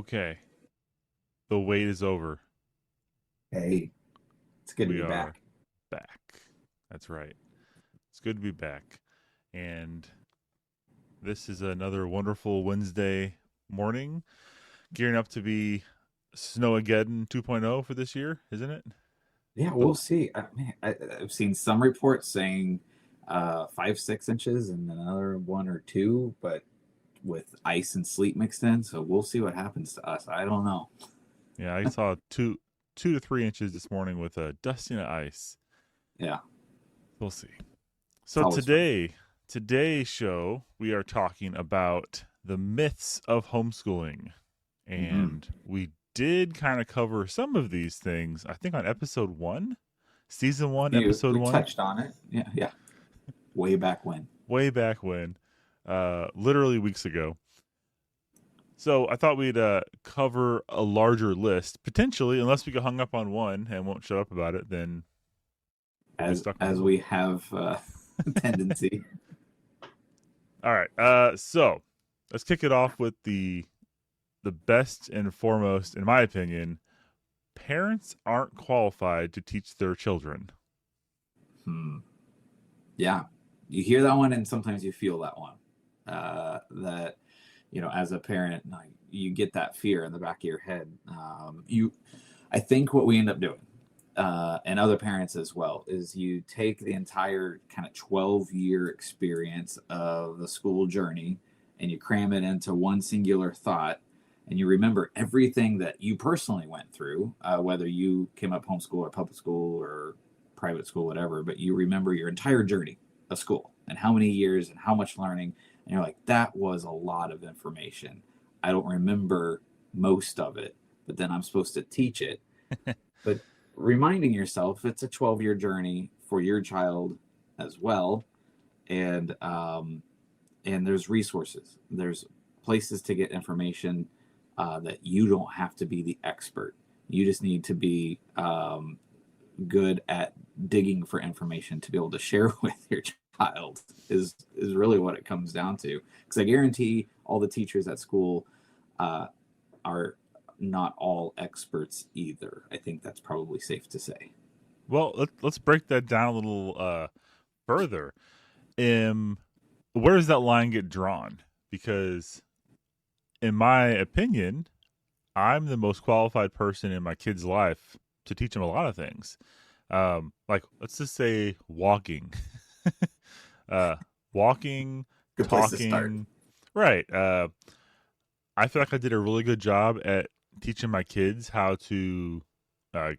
Okay, the wait is over. Hey, it's good to We be are back. back. That's right. It's good to be back. And this is another wonderful Wednesday morning, gearing up to be Snowmageddon 2.0 for this year, isn't it? Yeah, The, we'll see. I've seen some reports saying 5, 6 inches and then another 1 or 2, but with ice and sleet mixed in. So we'll see what happens to us. I don't know. yeah, I saw 2 to 3 inches this morning with a dusting of ice. Yeah, We'll see. it's So always fun. today's show, we are talking about the myths of homeschooling. Hmm. And we did kind of cover some of these things, I think, on episode one, season one, episode We one, touched on it. Yeah, yeah. Way back when. way back when, literally weeks ago. So I thought we'd cover a larger list, potentially, unless we get hung up on one and won't shut up about it, then we'll be stuck with As one. we have tendency. All right. So let's kick it off with the best and foremost, in my opinion, parents aren't qualified to teach their children. Hmm. Yeah, you hear that one, and sometimes you feel that one. That as a parent, like, you get that fear in the back of your head. I think what we end up doing, and other parents as well, is you take the entire kind of 12-year experience of the school journey and you cram it into one singular thought, and you remember everything that you personally went through, whether you came up homeschool or public school or private school, whatever, but you remember your entire journey of school and how many years and how much learning. And you're like, that was a lot of information. I don't remember most of it, but then I'm supposed to teach it. But reminding yourself it's a 12-year journey for your child as well. And there's resources, there's places to get information, that you don't have to be the expert. You just need to be good at digging for information to be able to share with your child is really what it comes down to. Because I guarantee all the teachers at school uh, are not all experts either. I think that's probably safe to say. Well, let's break that down a little further. Um, where does that line get drawn? Because, in my opinion, I'm the most qualified person in my kid's life to teach them a lot of things. Like, let's just say walking, uh, walking, Good place to start. talking. Right. I feel like I did a really good job at teaching my kids how to uh,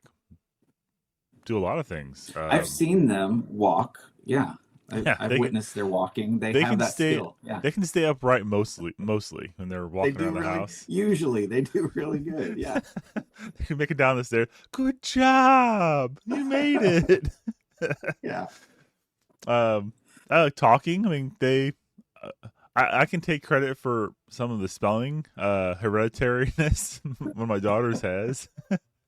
do a lot of things. I've seen them walk. Yeah, Yeah, I've witnessed their walking. They they have can that stay skill. Yeah, they can stay upright mostly when they're they walking do around the really. house. Usually, they do really good. Yeah, They can make it down the stairs. Good job, you made it. yeah. I like talking. I mean, I can take credit for some of the spelling hereditariness one of my daughters has,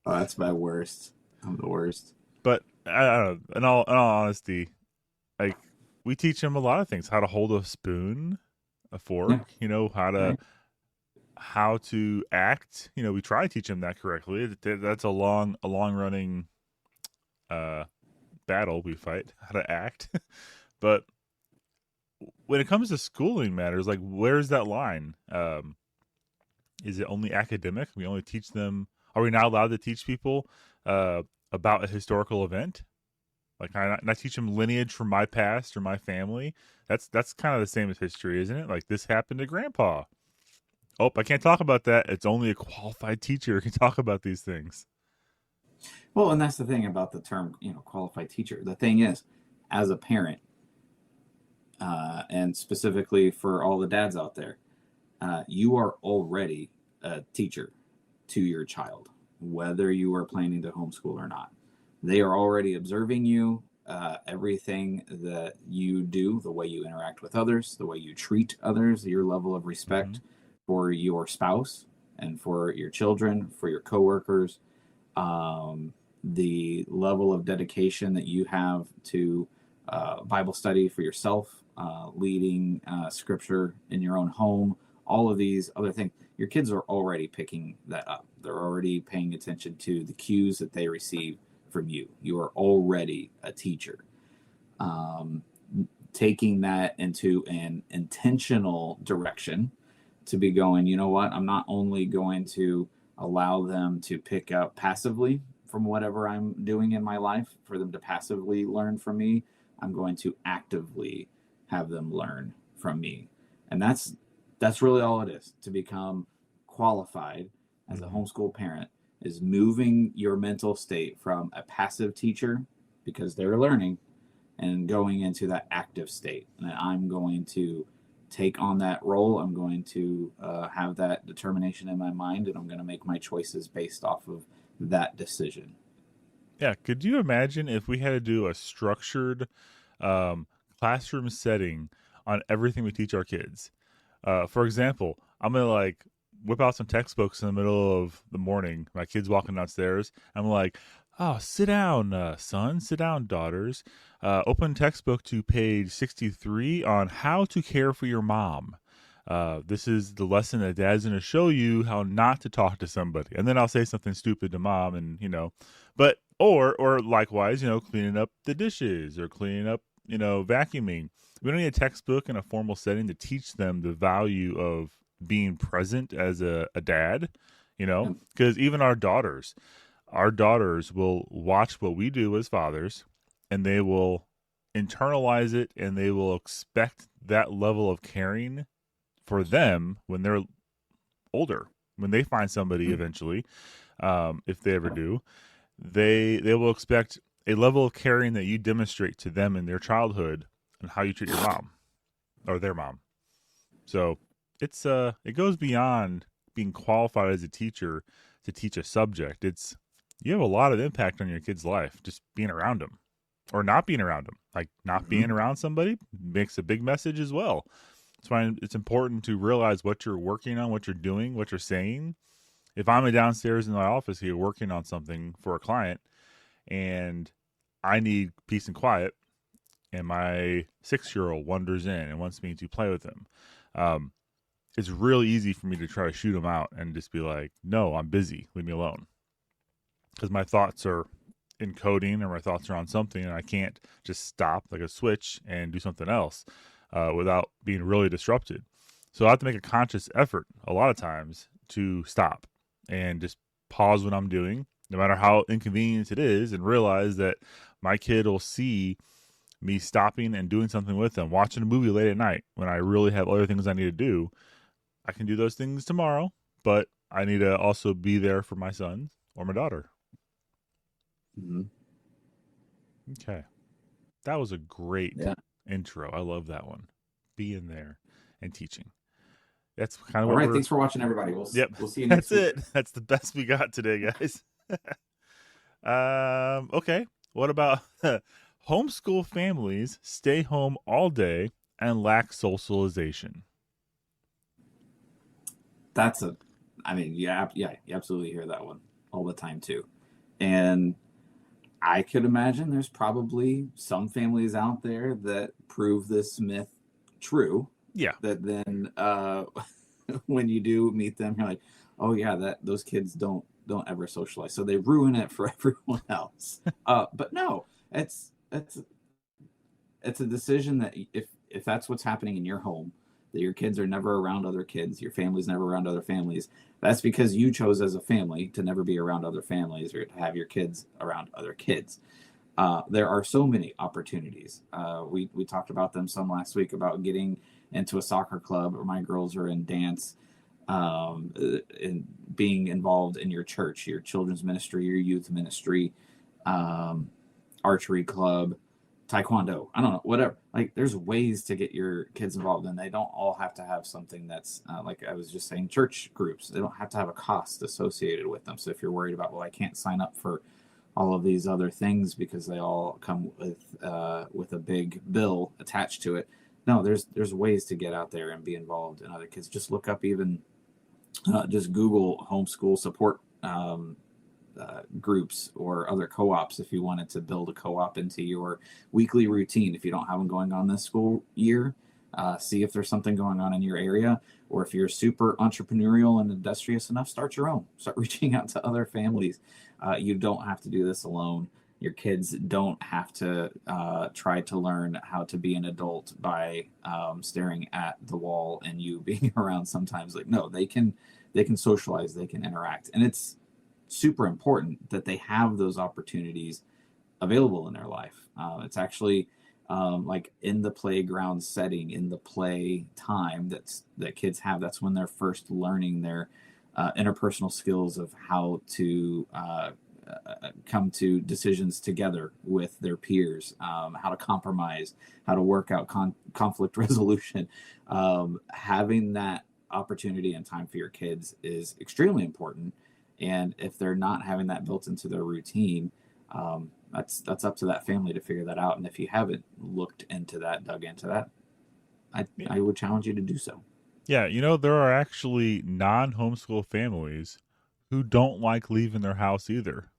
Oh, that's my worst. I'm the worst. but I don't know. In all honesty, like, we teach them a lot of things: how to hold a spoon, a Yeah, fork. right. How to act. We try to teach them that correctly. That's a long running uh, battle we fight. How to act, but when it comes to schooling matters, like, where's that line? Is it only academic? We only teach them. Are we not allowed to teach people about a historical event? Like, can I teach them lineage from my past or my family? That's kind of the same as history, isn't it? Like, this happened to Grandpa. Oh, I can't talk about that. It's only a qualified teacher who can talk about these things. Well, and that's the thing about the term, qualified teacher. The thing is, as a parent, and specifically for all the dads out there, you are already a teacher to your child, whether you are planning to homeschool or not. They are already observing you, everything that you do, the way you interact with others, the way you treat others, your level of Mm-hmm. respect for your spouse and for your children, for your coworkers, the level of dedication that you have to Bible study for yourself, leading scripture in your own home, all of these other things. Your kids are already picking that up. They're already paying attention to the cues that they receive from you. You are already a teacher. Um, Taking that into an intentional direction to be going, you know what, I'm not only going to allow them to pick up passively from whatever I'm doing in my life, for them to passively learn from me, I'm going to actively have them learn from me. And that's really all it is. To become qualified as a Mm-hmm. homeschool parent is moving your mental state from a passive teacher, because they're learning, and going into that active state. And I'm going to take on that role. I'm going to have that determination in my mind, and I'm going to make my choices based off of that decision. Yeah, could you imagine if we had to do a structured um, classroom setting on everything we teach our kids? For example, I'm gonna like whip out some textbooks in the middle of the morning. My kid's walking downstairs. I'm like, "Oh, sit down, son. Sit down, daughters. Open textbook to page 63 on how to care for your mom. This is the lesson that dad's going to show you how not to talk to somebody." And then I'll say something stupid to mom, and but or likewise, cleaning up the dishes or cleaning up, vacuuming. We don't need a textbook in a formal setting to teach them the value of being present as a dad, And because even our daughters will watch what we do as fathers, and they will internalize it, and they will expect that level of caring for them when they're older, when they find somebody eventually, if they ever do. They will expect a level of caring that you demonstrate to them in their childhood and how you treat your mom or their mom. So it goes beyond being qualified as a teacher to teach a subject. It's You have a lot of impact on your kid's life just being around them or not being around them. Like not being around somebody makes a big message as well. That's why it's important to realize what you're working on, what you're doing, what you're saying. If I'm downstairs in my office here working on something for a client and I need peace and quiet, and my 6-year-old wanders in and wants me to play with him, um, it's real easy for me to try to shoot him out and just be like, "No, I'm busy. Leave me alone," because my thoughts are in coding or my thoughts are on something, and I can't just stop like a switch and do something else without being really disrupted. So I have to make a conscious effort a lot of times to stop and just pause what I'm doing, no matter how inconvenient it is, and realize that my kid will see me stopping and doing something with them, watching a movie late at night when I really have other things I need to do. I can do those things tomorrow, but I need to also be there for my son or my daughter. mm-hmm. Okay. That was a great Yeah. intro. I love that one. Being there and teaching. That's kind of All what right. we're. Thanks for watching, everybody. Yep. We'll see you That's next week. it. That's the best we got today, guys. Okay. What about homeschool families stay home all day and lack socialization? That's a, I mean, yeah, you absolutely hear that one all the time too. And I could imagine there's probably some families out there that prove this myth true. Yeah. That then, when you do meet them, you're like, oh yeah, that those kids don't ever socialize, so they ruin it for everyone else. But no, it's a decision that if that's what's happening in your home, that your kids are never around other kids, your family's never around other families, that's because you chose as a family to never be around other families or to have your kids around other kids. There are so many opportunities. We talked about them some last week about getting into a soccer club, or my girls are in dance, and being involved in your church, your children's ministry, your youth ministry, um, archery club, taekwondo. I don't know, whatever. Like, there's ways to get your kids involved, and they don't all have to have something that's like I was just saying, church groups. They don't have to have a cost associated with them. So if you're worried about, well, I can't sign up for all of these other things because they all come with a big bill attached to it. No, there's ways to get out there and be involved in other kids. Just look up, even just Google homeschool support groups or other co-ops if you wanted to build a co-op into your weekly routine. If you don't have them going on this school year, See if there's something going on in your area, or if you're super entrepreneurial and industrious enough, start your own. Start reaching out to other families. You don't have to do this alone. Your kids don't have to try to learn how to be an adult by staring at the wall and you being around sometimes. Like, no, they can socialize, they can interact, and it's super important that they have those opportunities available in their life. It's actually like in the playground setting, in the play time that kids have. That's when they're first learning their interpersonal skills of how to come to decisions together with their peers, how to compromise, how to work out conflict resolution. Having that opportunity and time for your kids is extremely important. And if they're not having that built into their routine, that's up to that family to figure that out. And if you haven't looked into that, dug into that, I would challenge you to do so. Yeah, there are actually non-homeschool families who don't like leaving their house either.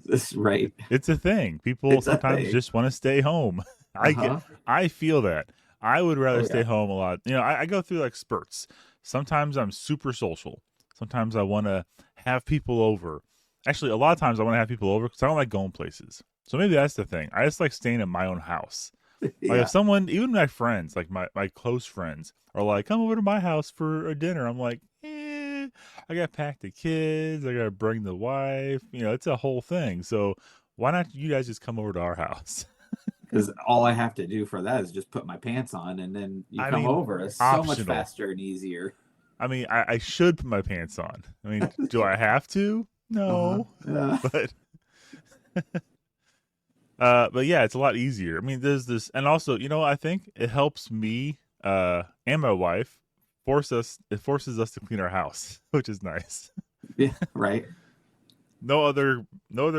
That's right. It's a thing. People It's a sometimes thing. just want to stay home. Uh-huh. I feel that. I would rather Oh stay yeah. home a lot. I go through like spurts. Sometimes I'm super social. Sometimes I want to have people over. Actually, a lot of times I want to have people over because I don't like going places. So maybe that's the thing. I just like staying in my own house. Like if Yeah. someone, even my friends, like my close friends, are like, come over to my house for a dinner. I'm like, I got to pack the kids. I got to bring the wife. It's a whole thing. So why not you guys just come over to our house? Because all I have to do for that is just put my pants on and then you I come mean, over. It's so much optional. faster and easier. I mean, I should put my pants on. I mean, do I have to? Uh-huh. No, Yeah. but but yeah, it's a lot easier. I mean, there's this, and also, I think it helps me and my wife it forces us to clean our house, which is nice. Yeah. Right. No other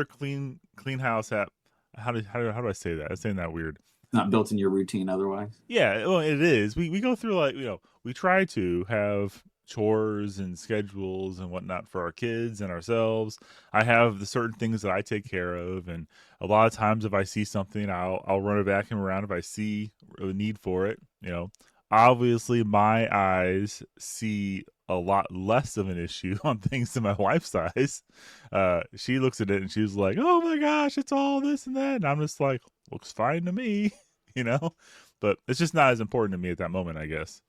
clean house app. How do I say that? I'm saying that weird. Not built in your routine otherwise. Yeah, well, it is. We go through like we try to have chores and schedules and whatnot for our kids and ourselves. I have the certain things that I take care of, and a lot of times if I see something, I'll run it back and around if I see a need for it. Obviously my eyes see a lot less of an issue on things than my wife's eyes. She looks at it and she's like, "Oh my gosh, it's all this and that," and I'm just like, "Looks fine to me," you know. But it's just not as important to me at that moment, I guess.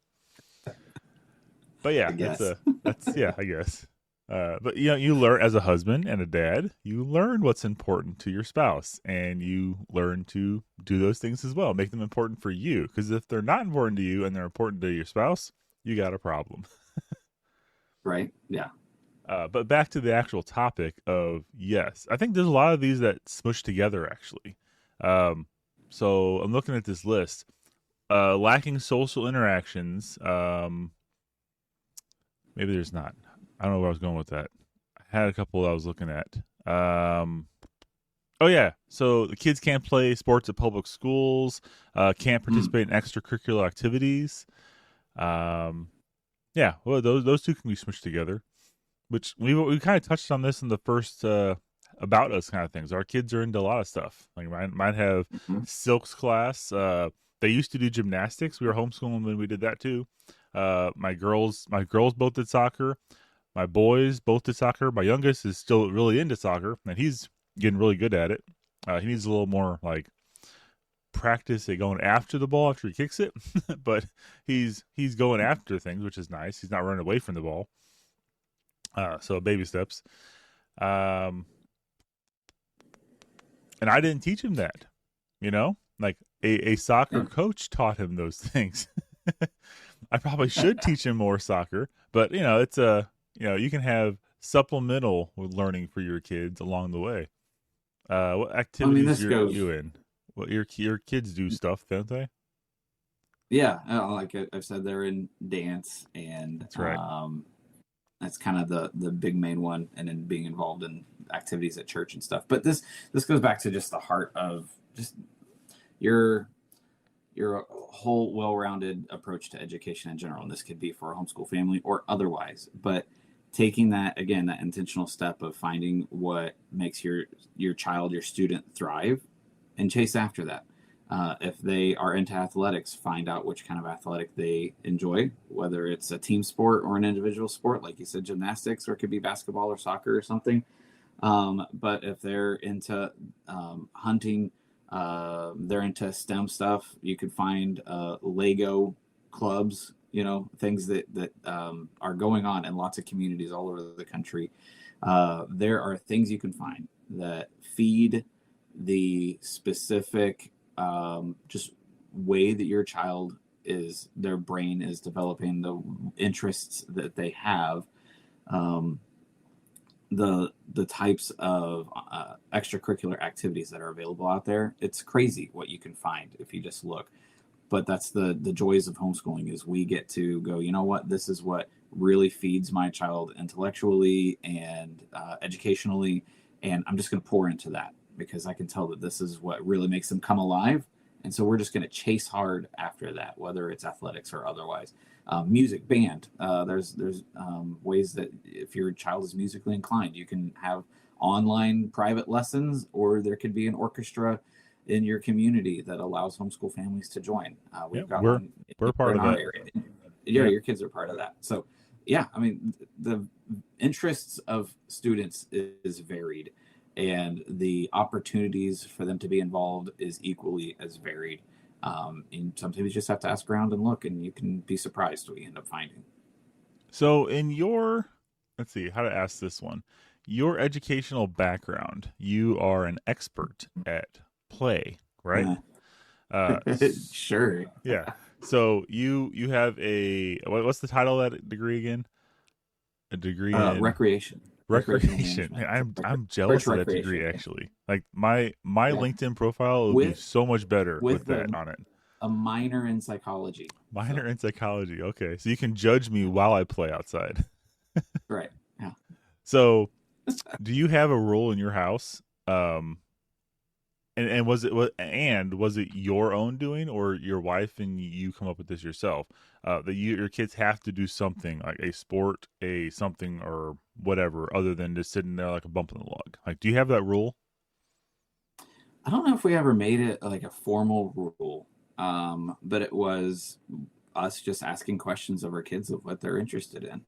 But I yeah, guess. that's yeah, I guess. But you learn as a husband and a dad, you learn what's important to your spouse, and you learn to do those things as well, make them important for you. Because if they're not important to you and they're important to your spouse, you got a problem. Right. Yeah. But back to the actual topic of yes, I think there's a lot of these that smush together actually. Um, so I'm looking at this list. Lacking social interactions. Maybe there's not. I don't know where I was going with that. I had a couple I was looking at. Oh yeah, so the kids can't play sports at public schools. Can't Mm. participate in extracurricular activities. Um, yeah, well those two can be smushed together. Which we kind of touched on this in the first about us kind of things. Our kids are into a lot of stuff. Like mine might have Mhm. silks class. They used to do gymnastics. We were homeschooling when we did that too. My girls both did soccer. My boys both did soccer. My youngest is still really into soccer, and he's getting really good at it. He needs a little more like practice at going after the ball after he kicks it, but he's going after things, which is nice. He's not running away from the ball. So baby steps. Um, and I didn't teach him that, like a soccer Yeah. coach taught him those things. I probably should teach him more soccer, but it's you can have supplemental learning for your kids along the way. What I mean, activities this goes. you in? What your kids do stuff, don't they? Yeah, like I've said, they're in dance, and That's right. that's kind of the big main one, and then being involved in activities at church and stuff. But this goes back to just the heart of just your your whole well-rounded approach to education in general. And this could be for a homeschool family or otherwise, but taking that, again, that intentional step of finding what makes your child, your student thrive, and chase after that. If they are into athletics, find out which kind of athletic they enjoy, whether it's a team sport or an individual sport, like you said, gymnastics, or it could be basketball or soccer or something. But if they're into hunting, they're into STEM stuff, you could find Lego clubs, things that are going on in lots of communities all over the country. There are things you can find that feed the specific just way that your child their brain is developing, the interests that they have, um, the types of extracurricular activities that are available out there. It's crazy what you can find if you just look. But that's the joys of homeschooling, is we get to go, you know what, this is what really feeds my child intellectually and educationally, and I'm just going to pour into that because I can tell that this is what really makes them come alive. And so we're just going to chase hard after that, whether it's athletics or otherwise. Music, band. There's ways that if your child is musically inclined, you can have online private lessons, or there could be an orchestra in your community that allows homeschool families to join. Yeah, We've got we're one we're part in of our that. area. Yeah. Your kids are part of that. So, yeah, I mean, the interests of students is varied, and the opportunities for them to be involved is equally as varied. And sometimes you just have to ask around and look, and you can be surprised what you end up finding. So in your, let's see how to ask this one. Your educational background, you are an expert at play, right? Sure. Yeah. So you have what's the title of that degree again? A degree in Recreational recreation. management. Man, I'm Church jealous of that degree recreation. actually. Like my Yeah. LinkedIn profile would be With so much better with with that on it. a minor in psychology. Minor So, in psychology. Okay. So you can judge me while I play outside. right. Yeah. So do you have a rule in your house? And was it your own doing, or your wife and you come up with this yourself? That your kids have to do something like a sport, a something or whatever, other than just sitting there like a bump in the log. Like, do you have that rule? I don't know if we ever made it like a formal rule, but it was us just asking questions of our kids of what they're interested in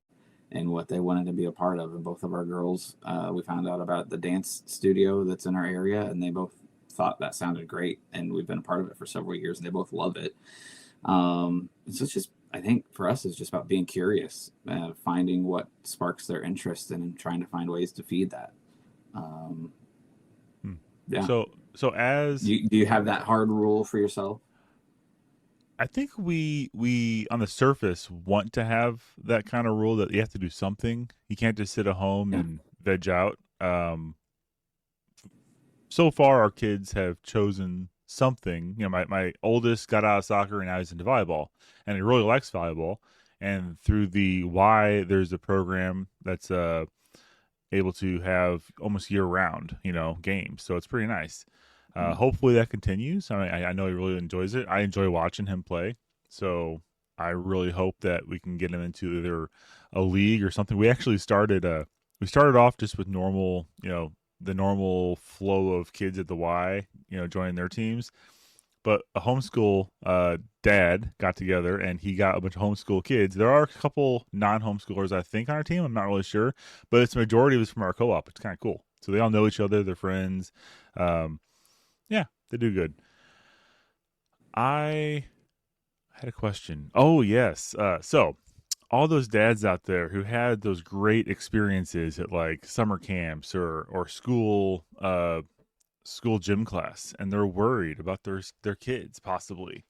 and what they wanted to be a part of. And both of our girls, we found out about the dance studio that's in our area, and they both thought that sounded great. And we've been a part of it for several years, and they both love it. So it's just, I think for us, it's just about being curious, finding what sparks their interest, and trying to find ways to feed that. Um, Hmm. yeah. So as Do you have that hard rule for yourself? I think we on the surface want to have that kind of rule that you have to do something. You can't just sit at home Yeah. and veg out. So far, our kids have chosen something. You know, my oldest got out of soccer and now he's into volleyball, and he really likes volleyball. And through the Y, there's a program that's able to have almost year round, games. So it's pretty nice. Hopefully that continues. I know he really enjoys it. I enjoy watching him play. So I really hope that we can get him into either a league or something. We started off just with normal, the normal flow of kids at the Y, joining their teams. But a homeschool dad got together and he got a bunch of homeschool kids. There are a couple non-homeschoolers, I think, on our team. I'm not really sure, but it's the majority of it's from our co-op. It's kind of cool. So they all know each other. They're friends. Yeah, they do good. I had a question. Oh, yes. So all those dads out there who had those great experiences at like summer camps or school gym class, and they're worried about their kids possibly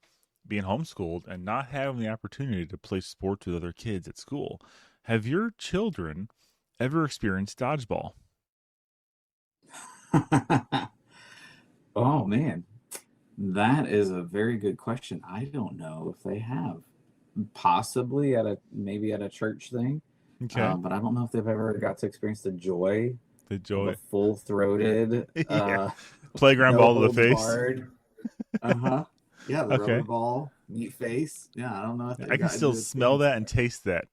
being homeschooled and not having the opportunity to play sports with other kids at school. Have your children ever experienced dodgeball? Oh man, that is a very good question. I don't know if they have. Possibly maybe at a church thing, Okay. but I don't know if they've ever got to experience the joy The of a joy. full-throated, Yeah. Playground no ball to the holds face. barred. Uh-huh. Yeah, the rubber Okay. ball, neat face. Yeah, I don't know if I they've can gotten still to smell experience that and that. taste that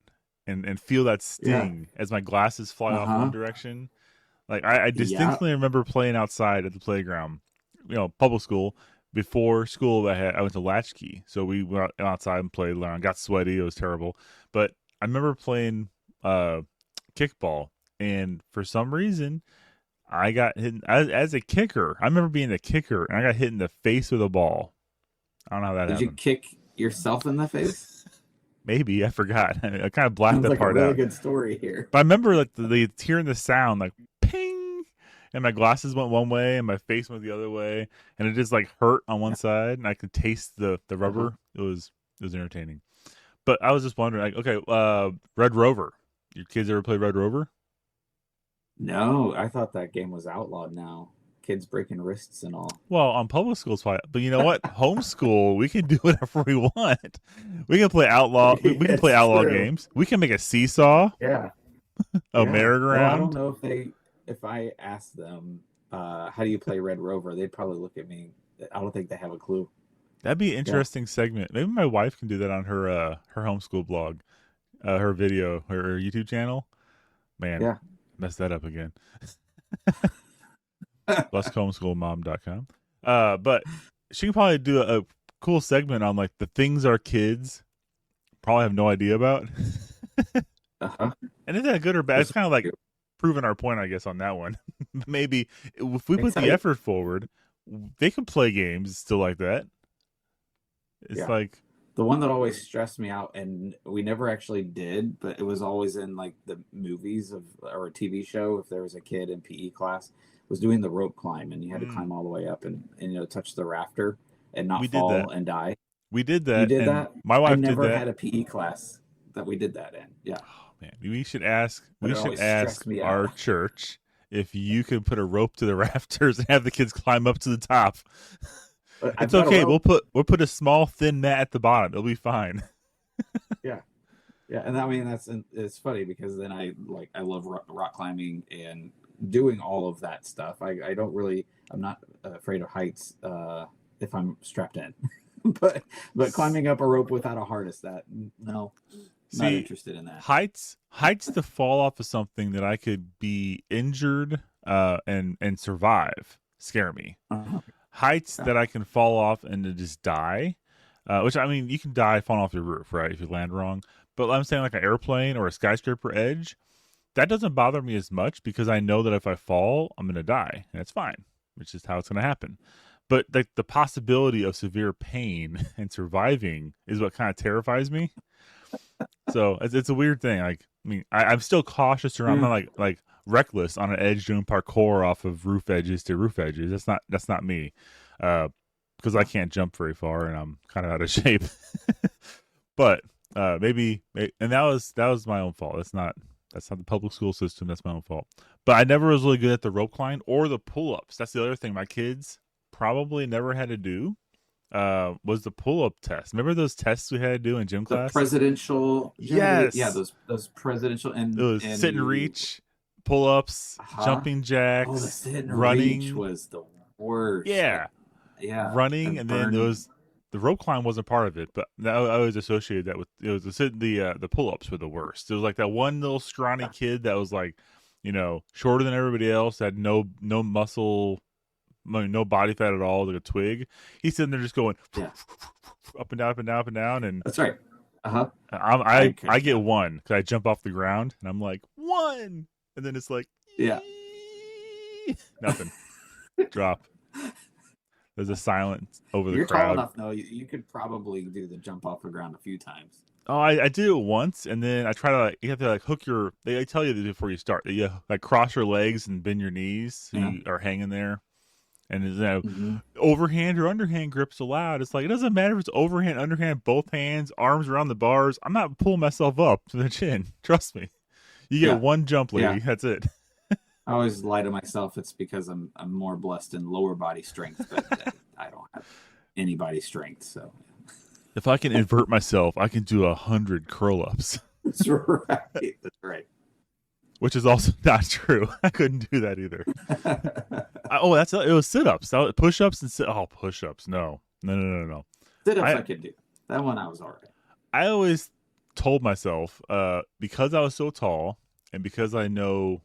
and feel that Yeah. sting as my glasses fly off one Uh-huh. direction. Like I Yeah. distinctly remember playing outside at the playground, public school, before school, I went to Latchkey, so we went outside and played around. Got sweaty, it was terrible. But I remember playing kickball, and for some reason, I got hit as a kicker. I remember being a kicker, and I got hit in the face with a ball. I don't know how that Did you happened. kick yourself in the face? Maybe I forgot. I kind of blacked Sounds that like a part really out. good story here. But I remember like hearing the sound like ping, and my glasses went one way and my face went the other way, and it just like hurt on one side, and I could taste the Uh-huh. rubber. It was entertaining. But I was just wondering, like, okay, Red Rover. Your kids ever play Red Rover? No, I thought that game was outlawed now. Kids breaking wrists and all. Well, on public schools, fine. But you know what? Homeschool, we can do whatever we want. We can play outlaw. We can play It's outlaw true. games. We can make a seesaw, Yeah. a Yeah. Well, I don't merry-go-round. know if I asked them, how do you play Red Rover, they'd probably look at me. I don't think they have a clue. That'd be an Yeah. interesting segment. Maybe my wife can do that on her homeschool blog, her video, her YouTube channel. Man, Yeah. messed that up again. Homeschoolmom.com. But she can probably do a cool segment on like the things our kids probably have no idea about. Uh-huh. And is that good or bad? It's This- kind of like proving our point, I guess, on that one. Maybe if we put the Exciting. effort forward, they can play games still like that. It's Yeah. like, The one that always stressed me out, and we never actually did, but it was always in like the movies or a TV show. If there was a kid in PE class, was doing the rope climb, and you had to climb all the way up and touch the rafter and not we did fall that. and die. We did You that, did and that? my I wife did never that. had a PE class that we did that in. Yeah, Oh, man, we should ask. but We it should always ask stressed me our out. church if you could put a rope to the rafters and have the kids climb up to the top. But It's I've got a okay. rope. We'll put a small thin mat at the bottom. It'll be fine. Yeah, yeah, and I mean it's funny because then I love rock climbing and doing all of that stuff. I'm not afraid of heights if I'm strapped in, but climbing up a rope without a harness, that no, not See, interested in that. heights to fall off of something that I could be injured and survive scare me. Uh-huh. Heights Yeah. that I can fall off and to just die, which I mean, you can die falling off your roof, right? If you land wrong. But I'm saying like an airplane or a skyscraper edge, that doesn't bother me as much because I know that if I fall, I'm going to die, and it's fine. It's just how it's going to happen. But the possibility of severe pain and surviving is what kind of terrifies me. So it's a weird thing. Like, I mean, I'm still cautious around. I'm not like reckless on an edge doing parkour off of roof edges to roof edges. That's not me. Because I can't jump very far and I'm kind of out of shape. But maybe, and that was my own fault. That's not the public school system. That's my own fault. But I never was really good at the rope climb or the pull ups. That's the other thing my kids probably never had to do. Was the pull up test. Remember those tests we had to do in gym The class? presidential, yeah, Yes. those presidential It was and sit and you, reach, pull ups, uh-huh. jumping Oh, the jacks, sit and reach running. was the worst. Yeah, Yeah, running, and and then there burning. was the rope climb wasn't part of it, but I always associated that with it was the pull ups were the worst. It was like that one little scrawny Yeah, kid that was like, shorter than everybody else, had no muscle, no body fat at all, like a twig. He's sitting there just going yeah, up and down, up and down, up and down, and that's right. Uh-huh. I I I catch get that. one because I jump off the ground and I'm like one, and then it's like Yeah. nothing. Drop. There's a silence over the You're tall crowd. enough, though. You could probably do the jump off the ground a few times. Oh, I did it once, and then I try to you have to hook your. They tell you this before you start. You cross your legs and bend your knees so Yeah. you are hanging there. And Hmm. overhand or underhand grips allowed. It's like it doesn't matter if it's overhand, underhand, both hands, arms around the bars. I'm not pulling myself up to the chin. Trust me. You get Yeah. one jump, Yeah. lady. That's it. I always lie to myself. It's because I'm more blessed in lower body strength, but I don't have any body strength. So If I can invert myself, I can do 100 curl ups, that's right. That's right. which is also not true. I couldn't do that either. It was sit ups, push ups and push ups. No. Sit-ups I I could do. That one I was all right. I always told myself because I was so tall and because I know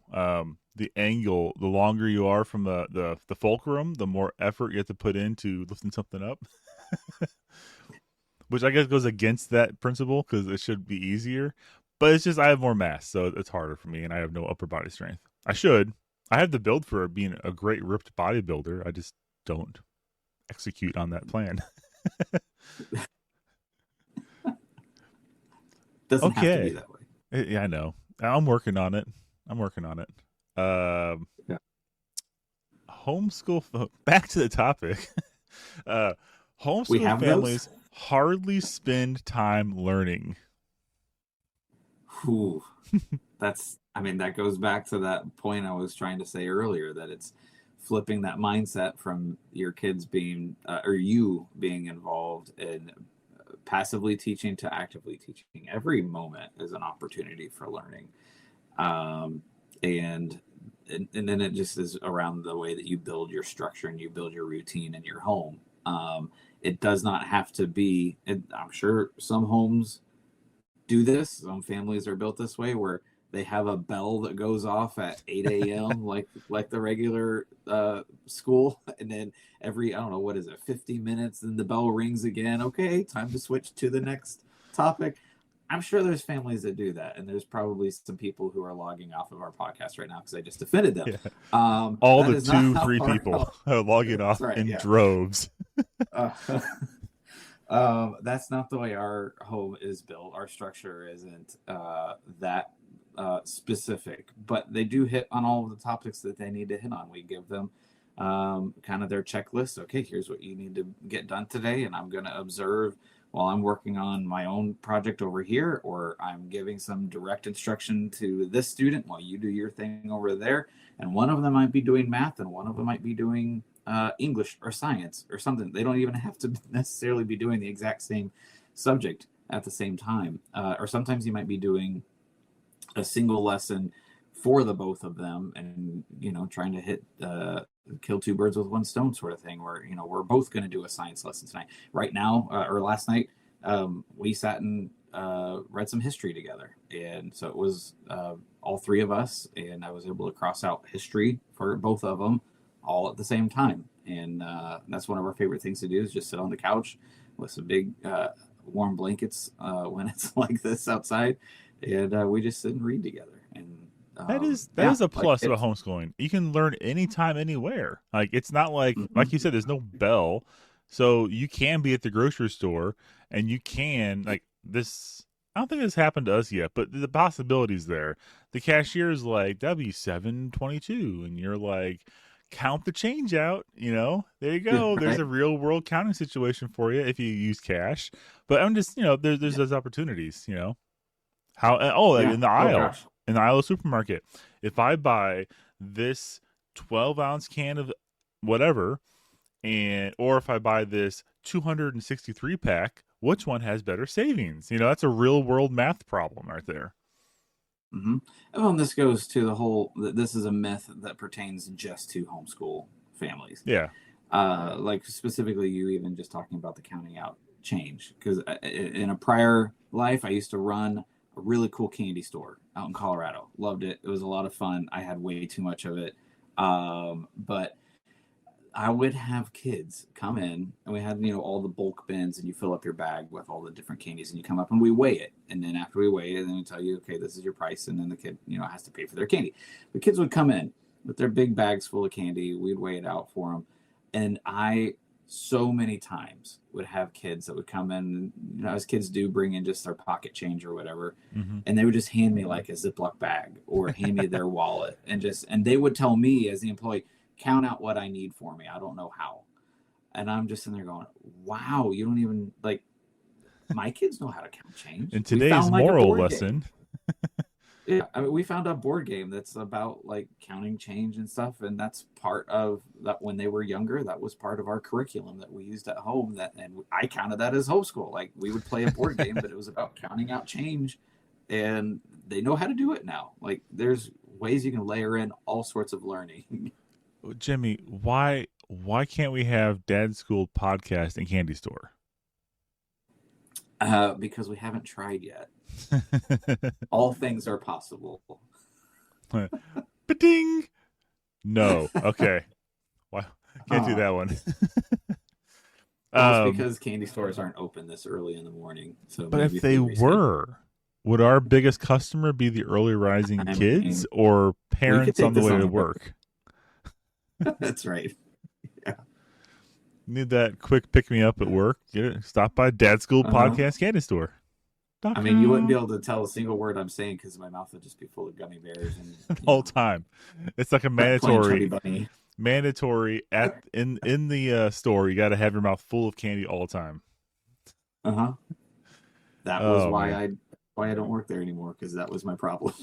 the angle, the longer you are from the fulcrum, the more effort you have to put into lifting something up. Which I guess goes against that principle because it should be easier. But it's just I have more mass, so it's harder for me, and I have no upper body strength. I should. I have the build for being a great ripped bodybuilder. I just don't execute on that plan. Doesn't have to be Okay. that way. Yeah, I know. I'm working on it. I'm working on it. Um, Yeah. Homeschool. Back to the topic. uh, We Homeschool have those. families hardly spend time learning. Whew. I mean, that goes back to that point I was trying to say earlier, that it's flipping that mindset from your kids being, or you being involved in passively teaching to actively teaching. Every moment is an opportunity for learning. Um, and, and then it just is around the way that you build your structure and you build your routine in your home. It does not have to be, I'm sure some homes do this. Some families are built this way where they have a bell that goes off at 8 a.m. like the regular school, and then every, I don't know, what is it, 50 minutes, then the bell rings again. Okay, time to switch to the next topic. I'm sure there's families that do that, and there's probably some people who are logging off of our podcast right now because I just offended them. Yeah. All That the is not two, how three our people are logging That's off right. in Yeah. droves. Uh, that's not the way our home is built. Our structure isn't that specific, but they do hit on all of the topics that they need to hit on. We give them kind of their checklist. Okay, here's what you need to get done today, and I'm going to observe while I'm working on my own project over here, or I'm giving some direct instruction to this student while you do your thing over there. And one of them might be doing math, and one of them might be doing English or science or something. They don't even have to necessarily be doing the exact same subject at the same time. Or sometimes you might be doing a single lesson for the both of them, and trying to hit kill two birds with one stone sort of thing, where we're both going to do a science lesson tonight. Right now, or last night, we sat and read some history together, and so it was all three of us, and I was able to cross out history for both of them all at the same time. And that's one of our favorite things to do, is just sit on the couch with some big warm blankets when it's like this outside, and we just sit and read together. And That is yeah, a like plus about homeschooling. You can learn anytime, anywhere. Like it's not like you said, there's no bell, so you can be at the grocery store and you can like this. I don't think this happened to us yet, but the possibilities there. The cashier's like W722, and you're like, count the change out. There you go. There's right? a real world counting situation for you if you use cash. But I'm just there's Yeah. those opportunities. How? Oh, Yeah. in the Oh aisle, gosh. in the aisle of supermarket, if I buy this 12-ounce can of whatever, or if I buy this 263 pack, which one has better savings? That's a real world math problem right there. Mm-hmm. Well, and this goes to the whole. This is a myth that pertains just to homeschool families. Yeah. Like specifically, you even just talking about the counting out change, because in a prior life, I used to run a really cool candy store out in Colorado. Loved it. It was a lot of fun. I had way too much of it, but I would have kids come in, and we had all the bulk bins, and you fill up your bag with all the different candies, and you come up and we weigh it, and then after we weigh it, then we tell you, okay, this is your price, and then the kid has to pay for their candy. The kids would come in with their big bags full of candy. We'd weigh it out for them, and I so many times would have kids that would come in, as kids do, bring in just their pocket change or whatever, Mm-hmm. and they would just hand me like a Ziploc bag or hand me their wallet, and they would tell me as the employee, count out what I need for me. I don't know how. And I'm just in there going, wow, you don't even my kids know how to count change. In We today's found like a moral board game. lesson, Yeah, I mean, we found a board game that's about like counting change and stuff, and that's part of that. When they were younger, that was part of our curriculum that we used at home. And I counted that as homeschool. Like we would play a board game, but it was about counting out change, and they know how to do it now. Like there's ways you can layer in all sorts of learning. Jimmy, why can't we have Dad School podcast and candy store? Because we haven't tried yet. All things are possible. Ba-ding. No. Okay. Why can't do Uh, that one. well, it's um, because candy stores aren't open this early in the morning, so but maybe if if they they reschedule. were, would our biggest customer be the early rising I kids mean, or we could parents on take the this way on to the road. work? That's right. Yeah. Need that quick pick me up at work? Get it? Stop by Dad School Uh-huh. Podcast Candy Store. I mean, you wouldn't be .com. able to tell a single word I'm saying because my mouth would just be full of gummy bears and The whole time. It's like a playing Chubby mandatory Bunny. at in the store. You got to have your mouth full of candy all the time. Uh-huh. That was Oh why man. I don't work there anymore because that was my problem.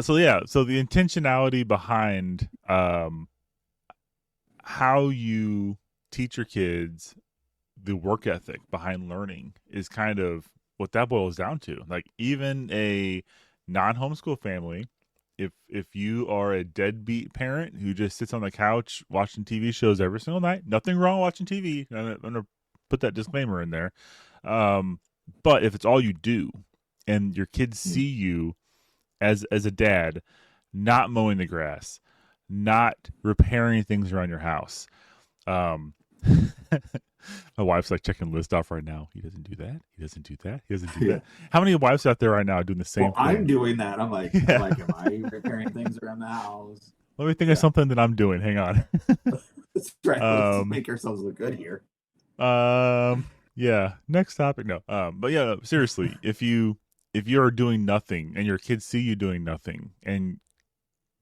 So yeah, so the intentionality behind how you teach your kids, the work ethic behind learning is kind of what that boils down to. Like even a non-homeschool family, if you are a deadbeat parent who just sits on the couch watching TV shows every single night, nothing wrong watching TV. I'm gonna put that disclaimer in there. Um, but if it's all you do, and your kids see you as a dad, not mowing the grass, not repairing things around your house. Um, my wife's like checking the list off right now. He doesn't do that. He doesn't do that. He doesn't do Yeah. that. How many wives out there right now are doing the same Well, I'm thing? doing that. I'm like, Yeah. am I repairing things around the house? Let me think of Yeah. something that I'm doing. Hang on. That's right. Let's um, make ourselves look good here. yeah. Next topic. No. But yeah, seriously, if you're doing nothing and your kids see you doing nothing, and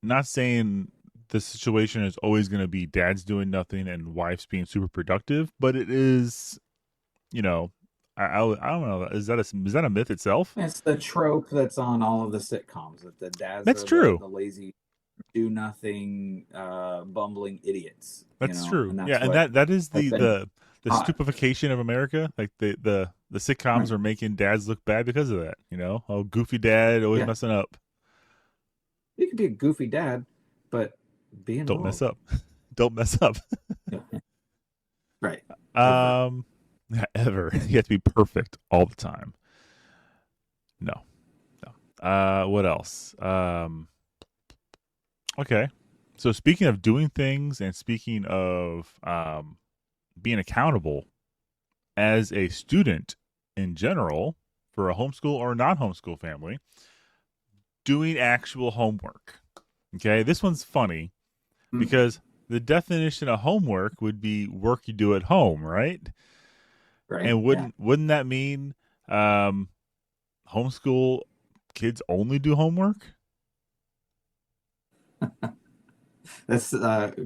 not saying the situation is always going to be dad's doing nothing and wife's being super productive, but it is, you know, I don't know. Is that a myth itself? It's the trope that's on all of the sitcoms that the dads That's are true. the lazy, do nothing, bumbling idiots, That's true. and Yeah, that's and what that is has been the taught. stupefaction of America. Like the sitcoms Right. are making dads look bad because of that. You know, oh goofy dad always Yeah. messing up. You could be a goofy dad, but be Don't mess involved. up. Don't mess up. Yeah. Right. Ever. um, ever. You have to be perfect all the time. No, no. What else? Okay. So speaking of doing things and speaking of being accountable as a student in general for a homeschool or non-homeschool family, doing actual homework. Okay, this one's funny Mm. because the definition of homework would be work you do at home, right? Right. And Yeah. wouldn't that mean um, homeschool kids only do homework? That's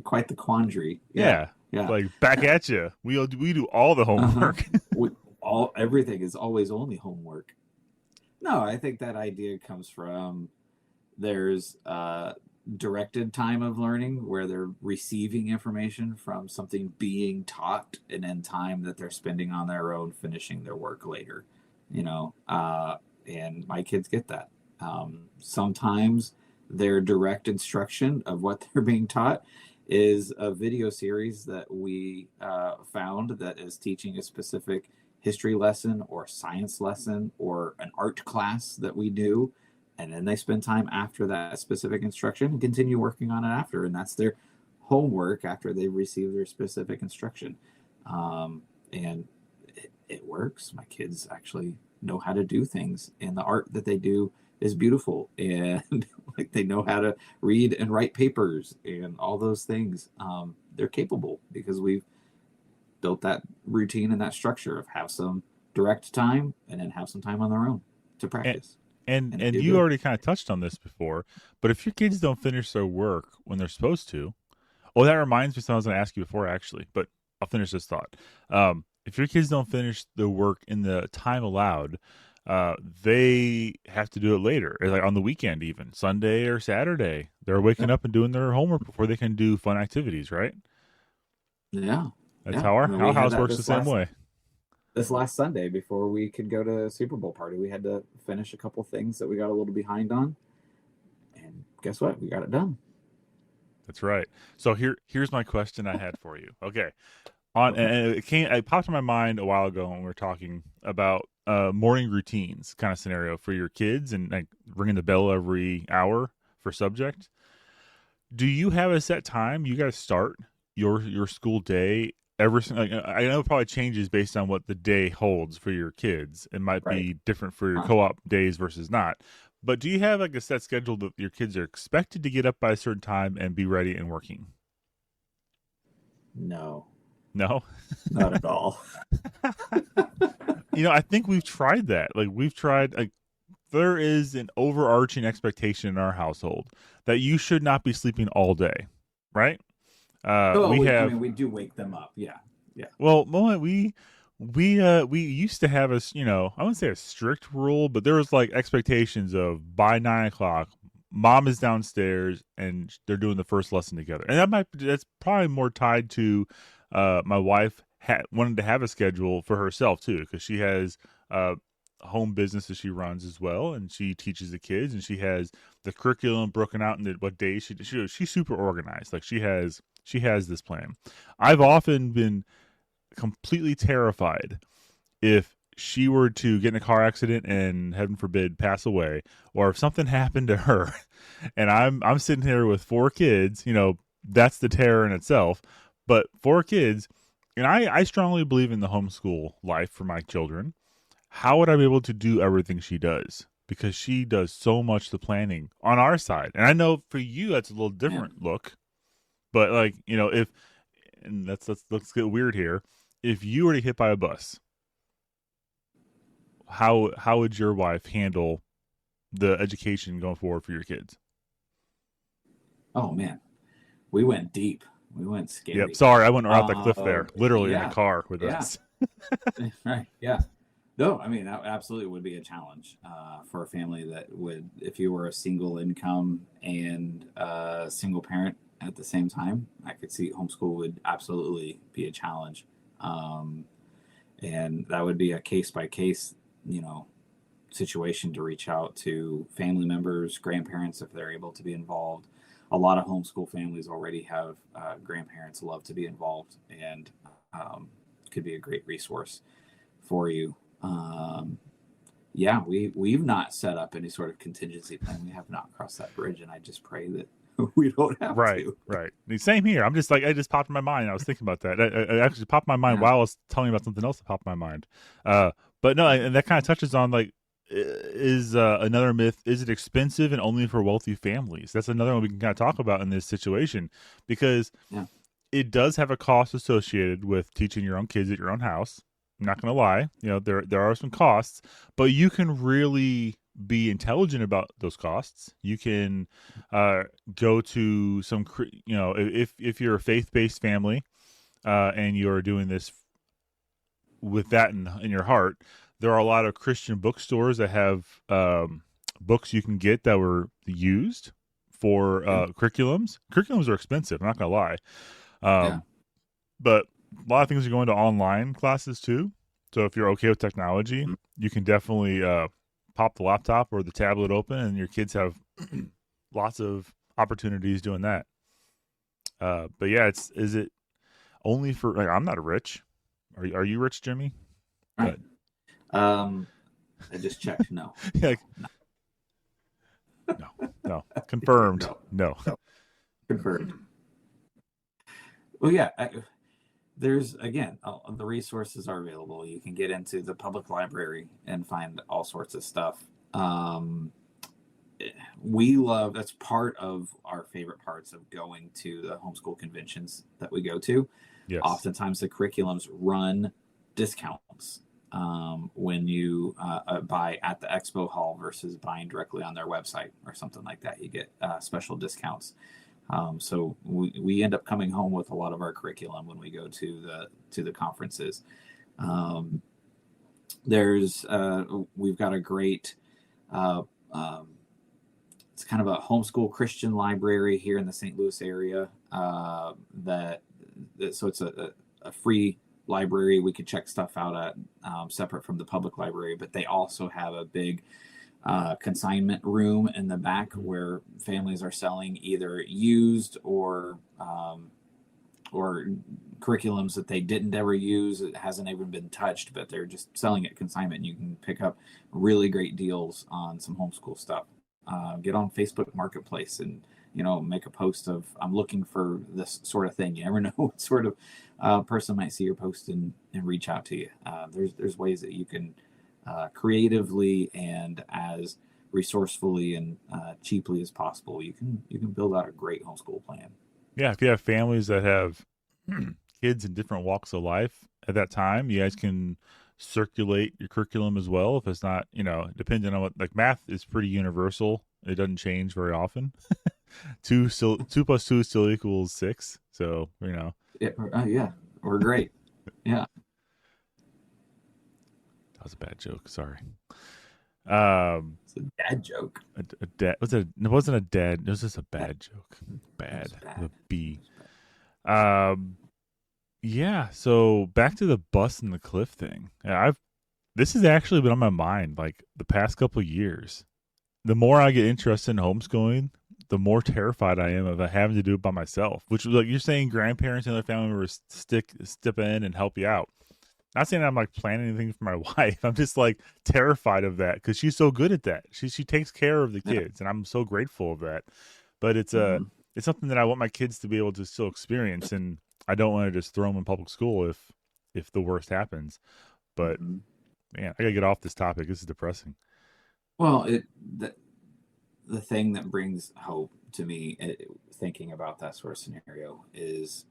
quite the quandary. Yeah. Yeah, Yeah. like back Yeah. at you. We do all the Uh-huh. homework. We, all everything is always only homework. No, I think that idea comes from there's directed time of learning where they're receiving information from something being taught, and then time that they're spending on their own finishing their work later. And my kids get that. Sometimes their direct instruction of what they're being taught is a video series that we found that is teaching a specific history lesson or science lesson or an art class that we do, and then they spend time after that specific instruction and continue working on it after, and that's their homework after they receive their specific instruction. And it works. My kids actually know how to do things, and the art that they do is beautiful, and like they know how to read and write papers and all those things. They're capable because we've built that routine and that structure of have some direct time and then have some time on their own to and practice, and they and do you good. already kind of touched on this before, but if your kids don't finish their work when they're supposed to, oh, that reminds me of something I was going to ask you before, actually, but I'll finish this thought. If your kids don't finish the work in the time allowed, they have to do it later, or like on the weekend, even Sunday or Saturday. They're waking Yeah, up and doing their homework before they can do fun activities, right? yeah, That's yeah. how I mean, our we had house that works the same way. this last Sunday before we could go to a Super Bowl party. We had to finish a couple things that we got a little behind on, and guess what? We got it done. That's right. So here's my question I had for you. Okay, on Okay. and it popped in my mind a while ago when we were talking about morning routines kind of scenario for your kids, and like ringing the bell every hour for subject. Do you have a set time you guys start your school day? Like, I know it probably changes based on what the day holds for your kids. It might Right. be different for your Huh. co-op days versus not. But do you have like a set schedule that your kids are expected to get up by a certain time and be ready and working? No, No. not at all. I think we've tried that. Like we've tried like there is an overarching expectation in our household that you should not be sleeping all day, right? Oh, We I have mean, we do wake them up. Yeah. Yeah. well, Mo, we used to have I wouldn't say a strict rule, but there was like expectations of by 9 o'clock, mom is downstairs and they're doing the first lesson together, and that's probably more tied to my wife wanted to have a schedule for herself too, because she has a home business that she runs as well, and she teaches the kids, and she has the curriculum broken out into what days she's super organized. Like she has this plan. I've often been completely terrified if she were to get in a car accident and heaven forbid pass away, or if something happened to her and I'm sitting here with 4 kids. That's the terror in itself. But 4 kids, and I strongly believe in the homeschool life for my children. How would I be able to do everything she does? Because she does so much the planning on our side. And I know for you that's a little Yeah. different look, but like, if and let's get weird here. If you were to hit by a bus, how would your wife handle the education going forward for your kids? Oh man, we went deep. We went Yep. scary. Sorry, I went right off the cliff there, literally in the Yeah. car with Yeah. us. Right. Yeah. No, I mean that absolutely would be a challenge for a family that would, if you were a single income and a single parent at the same time. I could see homeschool would absolutely be a challenge, um, and that would be a case by case, you know, situation to reach out to family members, grandparents if they're able to be involved. A lot of homeschool families already have grandparents who love to be involved, and um, could be a great resource for you. Um, yeah, we've not set up any sort of contingency plan. We have not crossed that bridge, and I just pray that we don't have Right, to. right. Same here. I'm just like, it just popped in my mind. I was thinking about that. It actually popped in my mind Yeah, while I was telling you about something else that popped in my mind. But no, and that kind of touches on like, is another myth. Is it expensive and only for wealthy families? That's another one we can kind of talk about in this situation, because yeah, it does have a cost associated with teaching your own kids at your own house. I'm not going to lie. There are some costs, but you can really be intelligent about those costs. You can uh, go to some, if you're a faith based family and you're doing this with that in your heart, there are a lot of Christian bookstores that have books you can get that were used for yeah, curriculums. Curriculums are expensive. I'm not going to lie. yeah. Um, but a lot of things are going to online classes too. So if you're okay with technology, you can definitely pop the laptop or the tablet open, and your kids have lots of opportunities doing that. But yeah, is it only for? Like, I'm not rich. Are you rich, Jimmy? Right. But Um, I just checked. No, like, no, no, no, confirmed. no, No. no. Confirmed. Well, yeah. There's again, the resources are available. You can get into the public library and find all sorts of stuff. Um, we love, that's part of our favorite parts of going to the homeschool conventions that we go to. Yes. Oftentimes the curriculums run discounts when you buy at the expo hall versus buying directly on their website or something like that. You get special discounts. So we end up coming home with a lot of our curriculum when we go to the conferences. Um, there's we've got a great uh, um, it's kind of a homeschool Christian library here in the St. Louis area. So it's a free library. We could check stuff out at separate from the public library, but they also have a big consignment room in the back where families are selling either used or curriculums that they didn't ever use. It hasn't even been touched, but they're just selling it consignment. You can pick up really great deals on some homeschool stuff. Get on Facebook Marketplace and make a post of I'm looking for this sort of thing. You never know what sort of person might see your post and reach out to you. There's ways that you can creatively and as resourcefully and cheaply as possible. You can build out a great homeschool plan. Yeah, if you have families that have kids in different walks of life at that time, you guys can circulate your curriculum as well. If it's not, depending on what, like math is pretty universal. It doesn't change very often. Two plus two still equals 6. So, Yeah, we're great. Yeah. That was a bad joke. Sorry. It's a dad joke. A dad was it? It wasn't a dad. It was just a bad joke. Bad. With a B. Yeah. So back to the bus and the cliff thing. This has actually been on my mind like the past couple of years. The more I get interested in homeschooling, the more terrified I am of having to do it by myself. Which, like you're saying, grandparents and other family members step in and help you out. Not saying I'm like planning anything for my wife. I'm just like terrified of that because she's so good at that. She takes care of the kids, and I'm so grateful of that. But it's something that I want my kids to be able to still experience, and I don't want to just throw them in public school if the worst happens. But man, I gotta get off this topic. This is depressing. Well, the thing that brings hope to me, thinking about that sort of scenario, is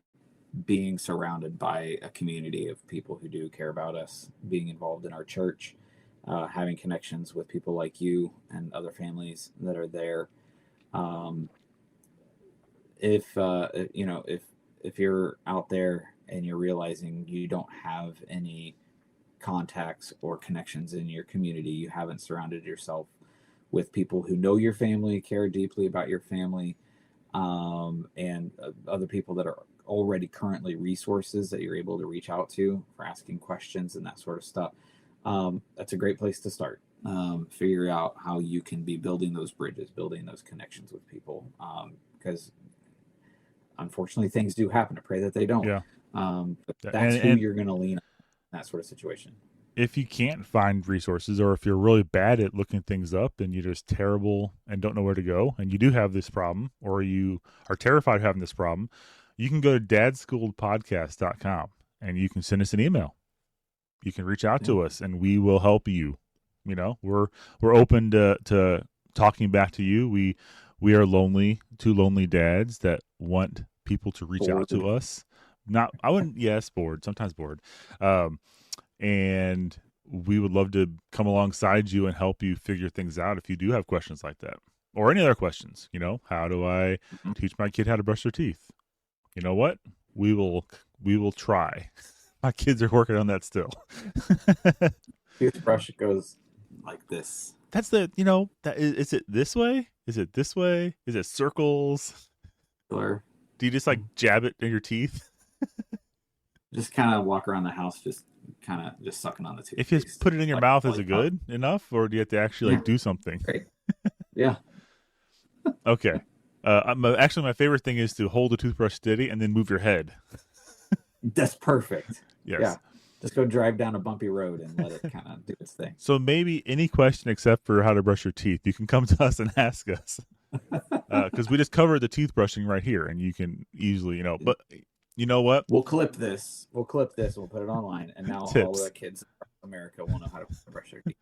being surrounded by a community of people who do care about us, being involved in our church, having connections with people like you and other families that are there. If you're out there and you're realizing you don't have any contacts or connections in your community, you haven't surrounded yourself with people who know your family, care deeply about your family, and other people that are already currently resources that you're able to reach out to for asking questions and that sort of stuff. That's a great place to start. Figure out how you can be building those bridges, building those connections with people, because unfortunately things do happen. I pray that they don't. Yeah. But that's who you're going to lean on in that sort of situation. If you can't find resources, or if you're really bad at looking things up and you're just terrible and don't know where to go, and you do have this problem, or you are terrified of having this problem, you can go to dadschooledpodcast.com and you can send us an email. You can reach out to us and we will help you. We're open to talking back to you. We are two lonely dads that want people to reach out to us. Bored, sometimes bored. And we would love to come alongside you and help you figure things out if you do have questions like that, or any other questions. How do I teach my kid how to brush their teeth? You know what? We will try. My kids are working on that still. Toothbrush goes like this. That's is it this way? Is it this way? Is it circles? Or do you just like jab it in your teeth? Just kind of walk around the house, just sucking on the tooth. If you put it in your mouth, is it good enough, or do you have to actually do something? Great. Yeah. Okay. Actually, my favorite thing is to hold the toothbrush steady and then move your head. That's perfect. Yes. Yeah. Just go drive down a bumpy road and let it kind of do its thing. So maybe any question except for how to brush your teeth, you can come to us and ask us. Because we just covered the teeth brushing right here, and you can easily, but you know what? We'll clip this. We'll put it online, and now all the kids in America will know how to brush their teeth.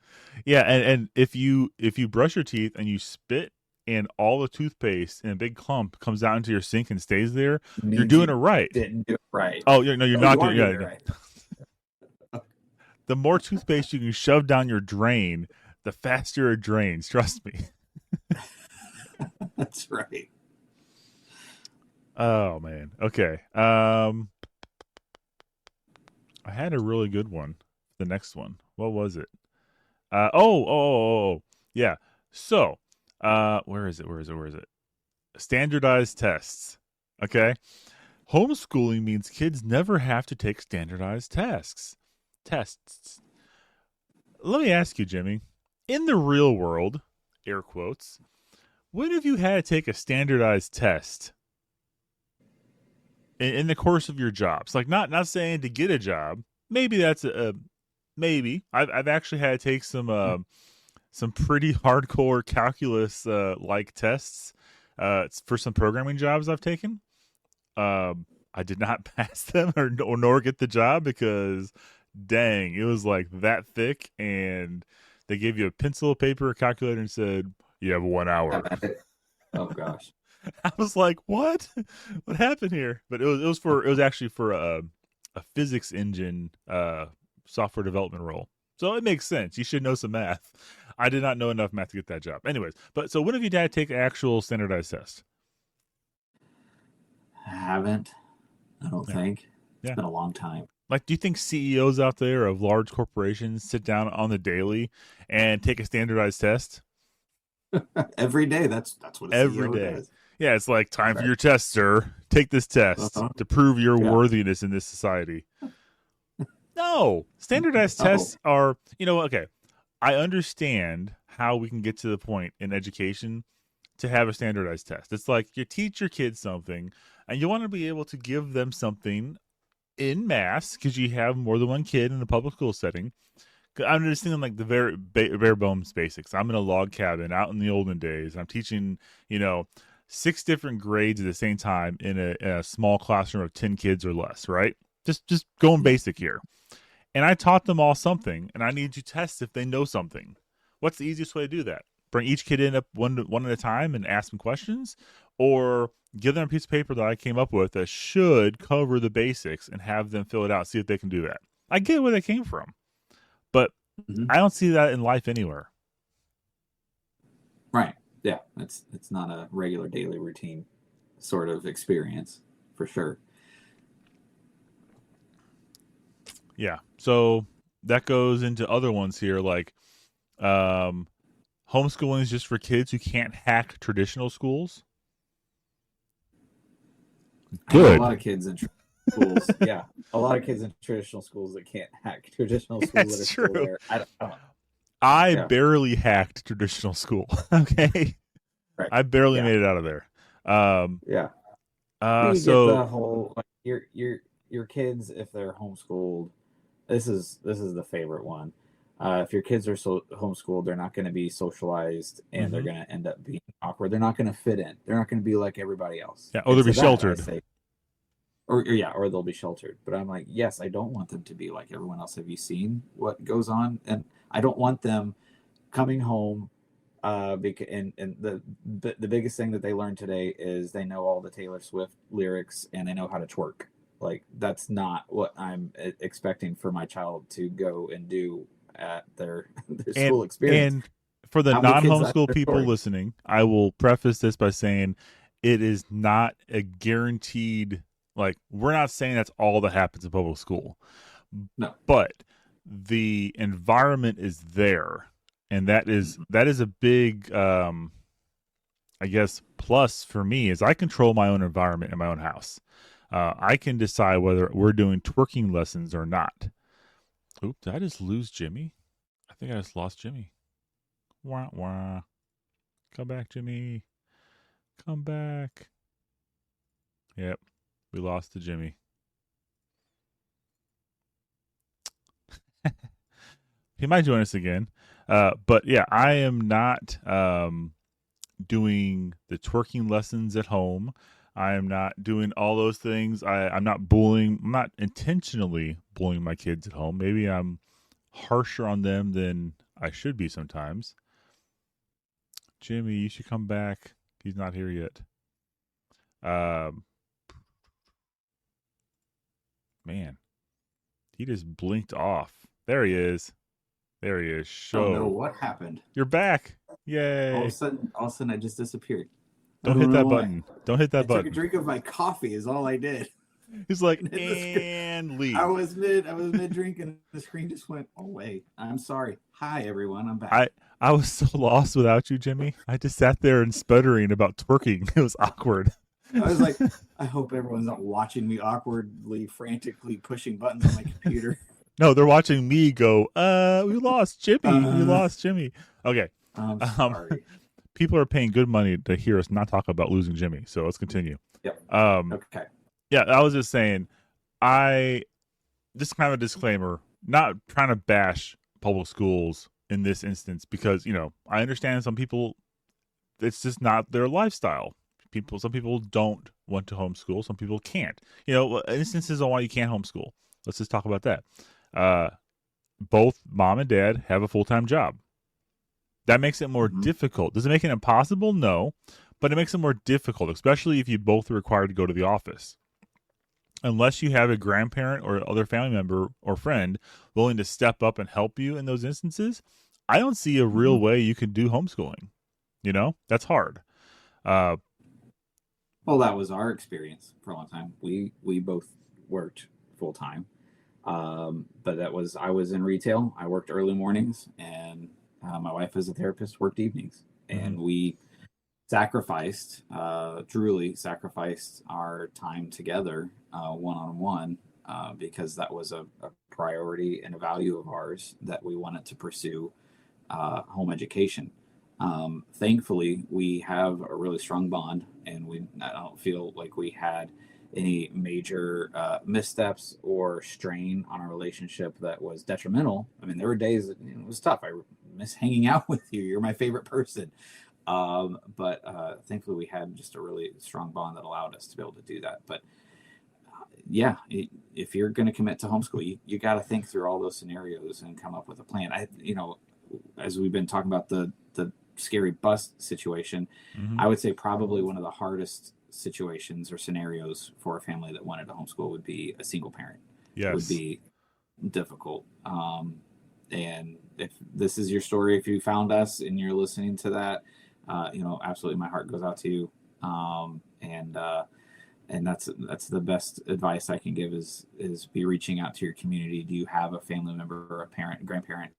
Yeah, and if you brush your teeth and you spit, and all the toothpaste in a big clump comes out into your sink and stays there, you're doing it right. Didn't do it right. Oh, you're not doing it right. The more toothpaste you can shove down your drain, the faster it drains. Trust me. That's right. Oh man. Okay. I had a really good one. The next one. What was it? Yeah. So, where is it? Standardized tests. Okay. Homeschooling means kids never have to take standardized tests. Let me ask you, Jimmy, in the real world, air quotes, when have you had to take a standardized test in the course of your jobs. Like not saying to get a job. Maybe that's a maybe. I've actually had to take some pretty hardcore calculus like tests for some programming jobs I've taken. I did not pass them or nor get the job because dang, it was like that thick, and they gave you a pencil, a paper, a calculator, and said you have 1 hour. Oh gosh. I was like, what? What happened here? But it was actually for a physics engine software development role. So it makes sense. You should know some math. I did not know enough math to get that job. Anyways, but so when have you had to take an actual standardized test? I haven't. I don't think. It's Yeah. been a long time. Like, do you think CEOs out there of large corporations sit down on the daily and take a standardized test? Every day. That's what a Every CEO day. does. Yeah, it's like time for Right. your test, sir. Take this test Uh-huh. to prove your Yeah. worthiness in this society. No, standardized No. tests are, okay. I understand how we can get to the point in education to have a standardized test. It's like you teach your kids something and you want to be able to give them something in mass because you have more than one kid in a public school setting. I'm just thinking like the very bare bones basics. I'm in a log cabin out in the olden days. I'm teaching, 6 different grades at the same time in a small classroom of 10 kids or less, right? Just going basic here. And I taught them all something, and I need to test if they know something. What's the easiest way to do that? Bring each kid in up one at a time and ask them questions, or give them a piece of paper that I came up with that should cover the basics and have them fill it out, see if they can do that. I get where they came from, but Mm-hmm. I don't see that in life anywhere. Right. Yeah. It's not a regular daily routine sort of experience for sure. Yeah. So that goes into other ones here, like homeschooling is just for kids who can't hack traditional schools. I know Good. a lot of kids in schools. Yeah. A lot of kids in traditional schools that can't hack traditional schools That's that are true. still there. I don't know. I Yeah. barely hacked traditional school. Okay. Right. I barely Yeah. made it out of there. Yeah. You So get the whole like, your kids if they're homeschooled. This is the favorite one. If your kids are homeschooled, they're not going to be socialized, and they're going to end up being awkward. They're not going to fit in. They're not going to be like everybody else. yeah, or they'll be And to that, I sheltered. say, or they'll be sheltered. But I'm like, yes, I don't want them to be like everyone else. Have you seen what goes on? And I don't want them coming home. Because and the biggest thing that they learned today is they know all the Taylor Swift lyrics and they know how to twerk. Like that's not what I'm expecting for my child to go and do at their school experience. And for the non-homeschool people listening, I will preface this by saying it is not a guaranteed. Like we're not saying that's all that happens in public school. No, but the environment is there. And that is a big, I guess, plus for me is I control my own environment in my own house. I can decide whether we're doing twerking lessons or not. Oop, did I just lose Jimmy? I think I just lost Jimmy. Wah, wah. Come back, Jimmy. Come back. Yep, we lost to Jimmy. He might join us again. But yeah, I am not doing the twerking lessons at home. I am not doing all those things. I'm not bullying. I'm not intentionally bullying my kids at home. Maybe I'm harsher on them than I should be sometimes. Jimmy, you should come back. He's not here yet. Man, he just blinked off. There he is. There he is. Show. Oh no, what happened? You're back. Yay. All of a sudden I just disappeared. Don't hit that button. Don't hit that button. Took a drink of my coffee is all I did. He's like, and leave. I was mid drink and the screen just went away. I'm sorry. Hi everyone, I'm back. I was so lost without you, Jimmy. I just sat there and sputtering about twerking. It was awkward. I was like, I hope everyone's not watching me awkwardly, frantically pushing buttons on my computer. No, they're watching me go, we lost Jimmy. We lost Jimmy. Okay. I'm sorry. People are paying good money to hear us not talk about losing Jimmy. So let's continue. Yep. Okay. Yeah, I was just saying, I just kind of a disclaimer, not trying to bash public schools in this instance because, I understand some people it's just not their lifestyle. Some people don't want to homeschool, some people can't. Instances on why you can't homeschool. Let's just talk about that. Uh Both mom and dad have a full-time job. That makes it more Mm-hmm. difficult. Does it make it impossible? No, but it makes it more difficult, especially if you both are required to go to the office. Unless you have a grandparent or other family member or friend willing to step up and help you in those instances, I don't see a Mm-hmm. real way you can do homeschooling. That's hard. Uh, Well, that was our experience for a long time. We both worked full time, but that was I was in retail. I worked early mornings, and my wife, as a therapist, worked evenings, mm-hmm. and we sacrificed, truly sacrificed our time together, one on one, because that was a priority and a value of ours that we wanted to pursue home education. Thankfully, we have a really strong bond, and I don't feel like we had any major missteps or strain on our relationship that was detrimental. I mean, there were days that it was tough. I miss hanging out with you. You're my favorite person. But thankfully, we had just a really strong bond that allowed us to be able to do that. But yeah, if you're going to commit to homeschool, you got to think through all those scenarios and come up with a plan. As we've been talking about the scary bus situation, Mm-hmm. I would say probably one of the hardest situations or scenarios for a family that wanted to homeschool would be a single parent. Would Yes. be difficult. And if this is your story, if you found us and you're listening to that, absolutely, my heart goes out to you. And that's the best advice I can give is be reaching out to your community. Do you have a family member or a parent, a grandparent,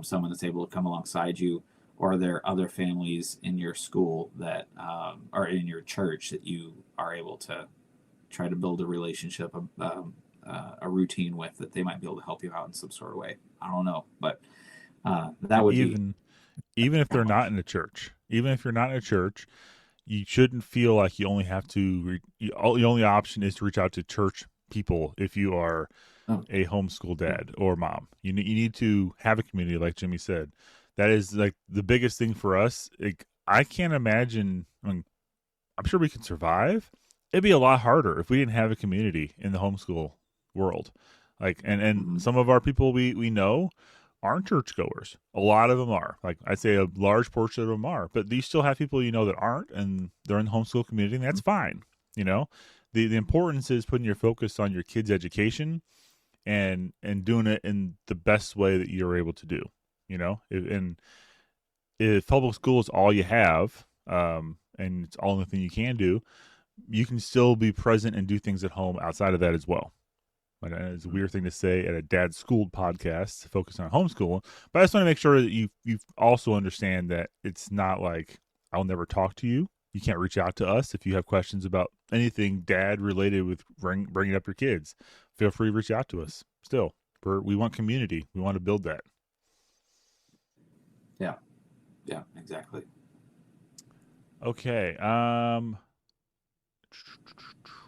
someone that's able to come alongside you? Or are there other families in your school that are in your church that you are able to try to build a relationship, a routine with, that they might be able to help you out in some sort of way? I don't know, but that would be Even if they're not challenge. in a church, even if you're not in a church, you shouldn't feel like you only have to. The only option is to reach out to church people if you are Oh, a homeschool yeah. dad or mom. You need to have a community, like Jimmy said. That is like the biggest thing for us. I can't imagine. I'm sure we could survive. It'd be a lot harder if we didn't have a community in the homeschool world. Like, and Mm-hmm. some of our people we know aren't churchgoers. A lot of them are. Like, I'd say a large portion of them are. But you still have people that aren't, and they're in the homeschool community, and that's fine. You know, the importance is putting your focus on your kids' education and doing it in the best way that you're able to do. And if public school is all you have, and it's all the thing you can do, you can still be present and do things at home outside of that as well. But it's a weird thing to say at a dad schooled podcast focused on homeschool. But I just want to make sure that you also understand that it's not like I'll never talk to you. You can't reach out to us if you have questions about anything dad related with bringing up your kids. Feel free to reach out to us. Still, we want community. We want to build that. Yeah, yeah, exactly. Okay.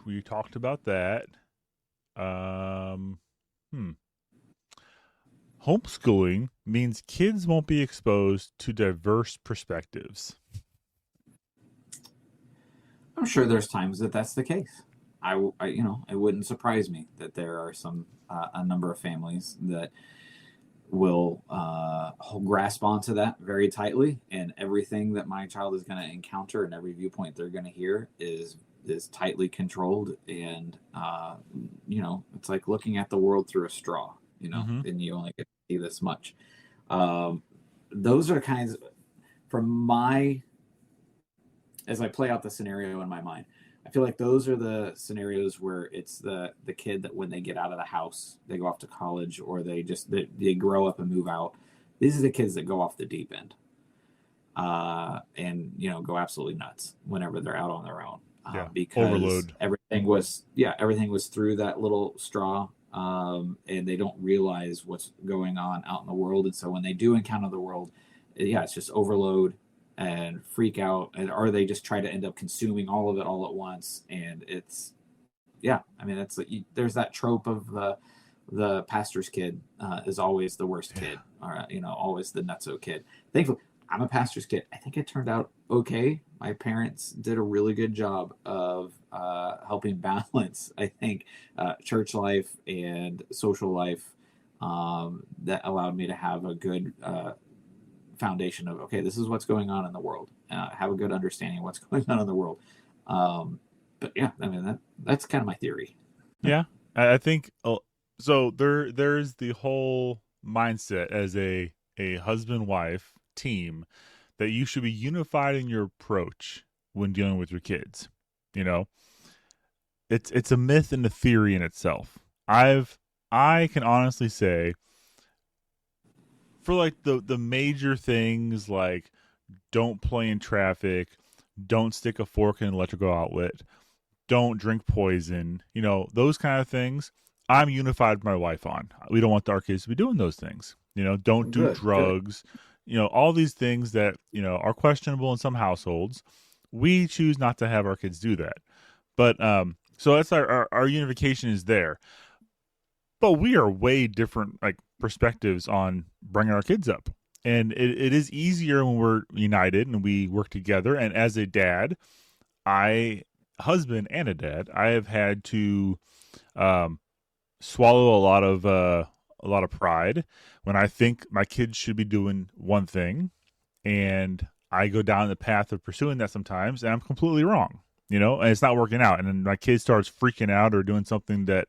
We talked about that. Um, hmm. Homeschooling means kids won't be exposed to diverse perspectives. I'm sure there's times that that's the case. It wouldn't surprise me that there are a number of families that will grasp onto that very tightly, and everything that my child is going to encounter and every viewpoint they're going to hear is tightly controlled. And it's like looking at the world through a straw, Mm-hmm. and you only get to see this much. Um, those are kinds from my as I play out the scenario in my mind. I feel like those are the scenarios where it's the kid that when they get out of the house, they go off to college, or they grow up and move out. These are the kids that go off the deep end, and go absolutely nuts whenever they're out on their own, Yeah. because Overload. everything was through that little straw, and they don't realize what's going on out in the world. And so when they do encounter the world, yeah, it's just overload and freak out, or they just try to end up consuming all of it all at once, and it's yeah, I mean, it's there's that trope of the pastor's kid is always the worst Yeah. kid, or always the nutso kid. Thankfully, I'm a pastor's kid. I think it turned out okay. My parents did a really good job of helping balance, I think, church life and social life, that allowed me to have a good foundation of, okay, this is what's going on in the world. Have a good understanding of what's going on in the world. Um, but yeah, I mean, that's kind of my theory. Yeah, I think so. There's the whole mindset as a husband wife team that you should be unified in your approach when dealing with your kids. You know, it's a myth and a theory in itself. I can honestly say for like the major things like don't play in traffic, don't stick a fork in an electrical outlet, don't drink poison, those kind of things. I'm unified with my wife on. We don't want our kids to be doing those things. Don't do Good, good. drugs. All these things that, are questionable in some households. We choose not to have our kids do that. But so that's our unification is there. But we are way different like perspectives on bringing our kids up. And it is easier when we're united and we work together. And as a dad, husband and a dad, I have had to um, swallow a lot of pride when I think my kids should be doing one thing, and I go down the path of pursuing that sometimes, and I'm completely wrong. And it's not working out, and then my kid starts freaking out or doing something that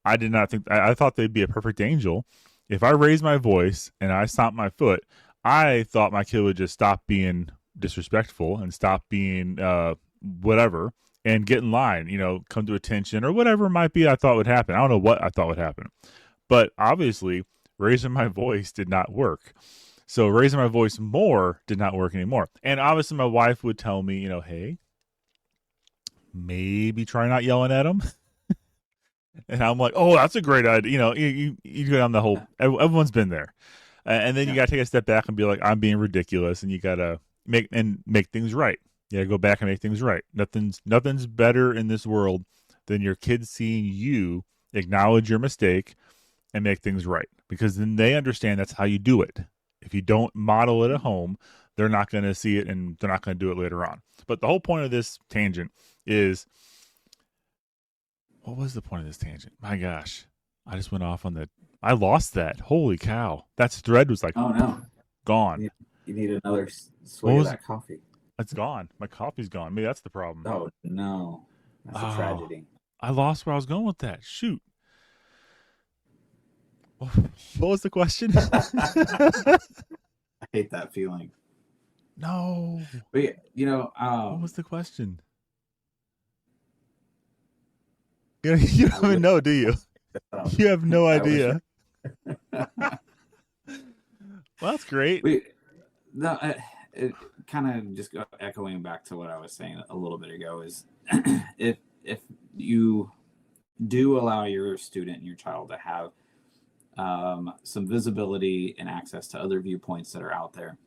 I did not think. I thought they'd be a perfect angel. If I raise my voice and I stomp my foot, I thought my kid would just stop being disrespectful and stop being whatever and get in line, come to attention or whatever it might be I thought would happen. I don't know what I thought would happen. But obviously, raising my voice did not work. So raising my voice more did not work anymore. And obviously, my wife would tell me, hey, maybe try not yelling at him. And I'm like, oh, that's a great idea. You go down the whole, everyone's been there. And then you Yeah. got to take a step back and be like, I'm being ridiculous. And you got to make things right. Yeah, go back and make things right. Nothing's better in this world than your kids seeing you acknowledge your mistake and make things right, because then they understand that's how you do it. If you don't model it at home, they're not going to see it and they're not going to do it later on. But the whole point of this tangent is, what was the point of this tangent? My gosh, I just went off on I lost that. Holy cow. That thread was like Oh no, gone. you need another What swig of was that coffee. It's gone. My coffee's gone. Maybe that's the problem. Oh no, that's a Oh, tragedy. I lost where I was going with that. Shoot. What was the question? I hate that feeling. No. But yeah, What was the question? You I don't even wish know, do you? You have no I wish idea. Well, that's great. Wait, no, it kind of just echoing back to what I was saying a little bit ago is if you do allow your student and your child to have some visibility and access to other viewpoints that are out there,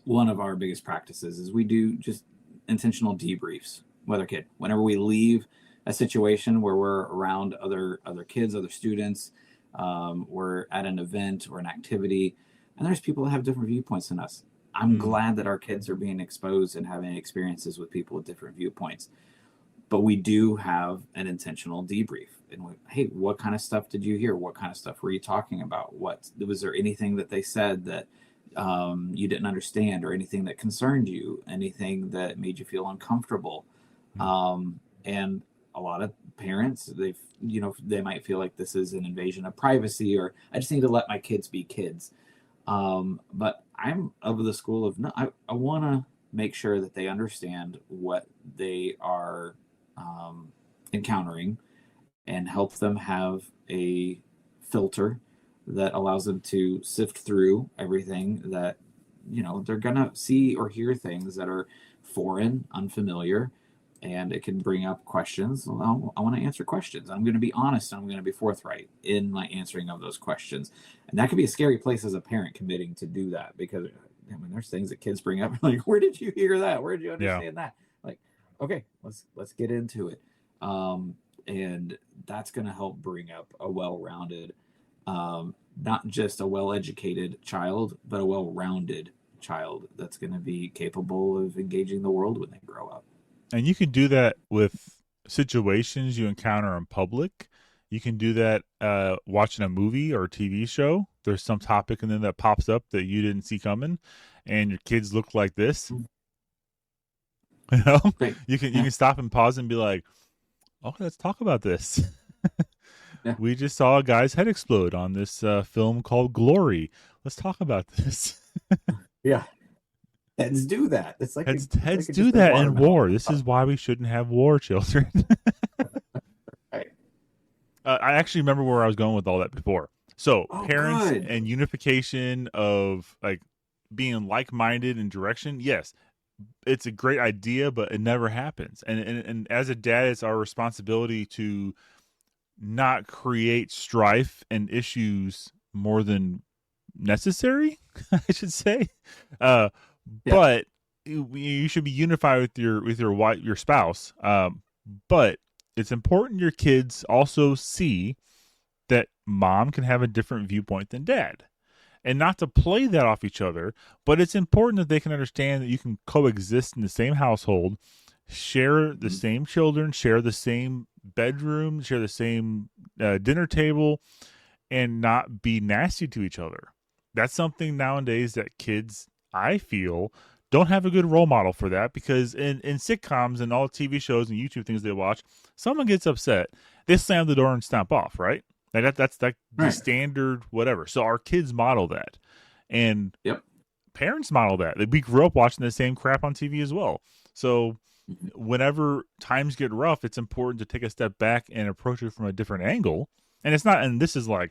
one of our biggest practices is we do just intentional debriefs with our kid. Whenever we leave a situation where we're around other kids, other students, we're at an event or an activity, and there's people that have different viewpoints than us. I'm Mm. glad that our kids are being exposed and having experiences with people with different viewpoints. But we do have an intentional debrief. And hey, what kind of stuff did you hear? What kind of stuff were you talking about? What was there anything that they said that you didn't understand, or anything that concerned you, anything that made you feel uncomfortable? Mm. And a lot of parents, they might feel like this is an invasion of privacy, or I just need to let my kids be kids. But I'm of the school of no, I want to make sure that they understand what they are encountering, and help them have a filter that allows them to sift through everything that they're gonna see or hear things that are foreign, unfamiliar, and it can bring up questions. Well, I want to answer questions. I'm going to be honest, and I'm going to be forthright in my answering of those questions. And that can be a scary place as a parent, committing to do that, because I mean, there's things that kids bring up like, where did you hear that? Where did you Yeah. understand that? Like, okay, let's get into it. And that's going to help bring up a well-rounded, not just a well-educated child, but a well-rounded child that's going to be capable of engaging the world when they grow up. And you can do that with situations you encounter in public. You can do that watching a movie or a TV show. There's some topic and then that pops up that you didn't see coming, and your kids look like this. You know, Great. you can stop and pause and be like, "Oh, let's talk about this." Yeah. We just saw a guy's head explode on this film called Glory. Let's talk about this. Yeah. Heads do that. It's like heads like do that in war. This is why we shouldn't have war, children. Right. I actually remember where I was going with all that before. So parents good. and unification of like being like-minded in direction. Yes, it's a great idea, but it never happens. And as a dad, it's our responsibility to not create strife and issues more than necessary, I should say. But you should be unified with your spouse. But it's important your kids also see that mom can have a different viewpoint than dad, and not to play that off each other. But it's important that they can understand that you can coexist in the same household, share the same children, share the same bedroom, share the same dinner table, and not be nasty to each other. That's something nowadays that kids, I feel, don't have a good role model for that, because in sitcoms and all TV shows and YouTube things they watch, someone gets upset, they slam the door and stomp off, right? Like that's like the standard whatever. So our kids model that. And parents model that. We grew up watching the same crap on TV as well. So whenever times get rough, it's important to take a step back and approach it from a different angle. And it's not, and this is like,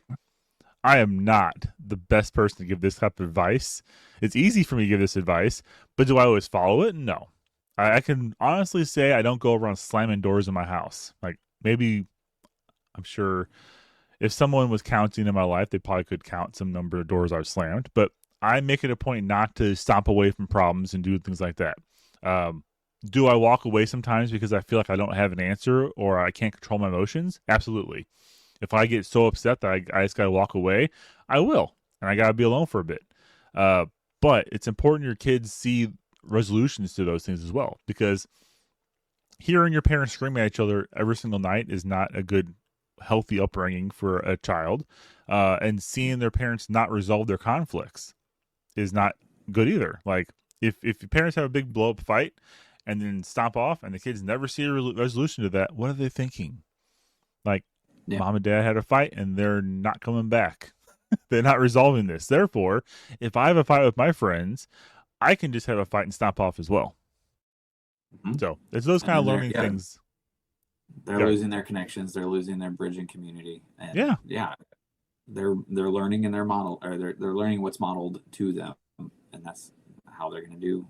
I am not the best person to give this type of advice. It's easy for me to give this advice, but do I always follow it? No. I can honestly say I don't go around slamming doors in my house. Like, maybe, I'm sure if someone was counting in my life, they probably could count some number of doors I've slammed, but I make it a point not to stomp away from problems and do things like that. Do I walk away sometimes because I feel like I don't have an answer or I can't control my emotions? Absolutely. If I get so upset that I just got to walk away, I will. And I got to be alone for a bit. But it's important your kids see resolutions to those things as well, because hearing your parents screaming at each other every single night is not a good, healthy upbringing for a child. And seeing their parents not resolve their conflicts is not good either. Like, if your parents have a big blow-up fight and then stomp off and the kids never see a resolution to that, what are they thinking? Like, mom and dad had a fight and they're not coming back. They're not resolving this. Therefore, if I have a fight with my friends, I can just have a fight and stomp off as well. So it's those kind of learning things. They're losing their connections. They're losing their bridging community. And they're learning in their model, or they're learning what's modeled to them, and that's how they're going to do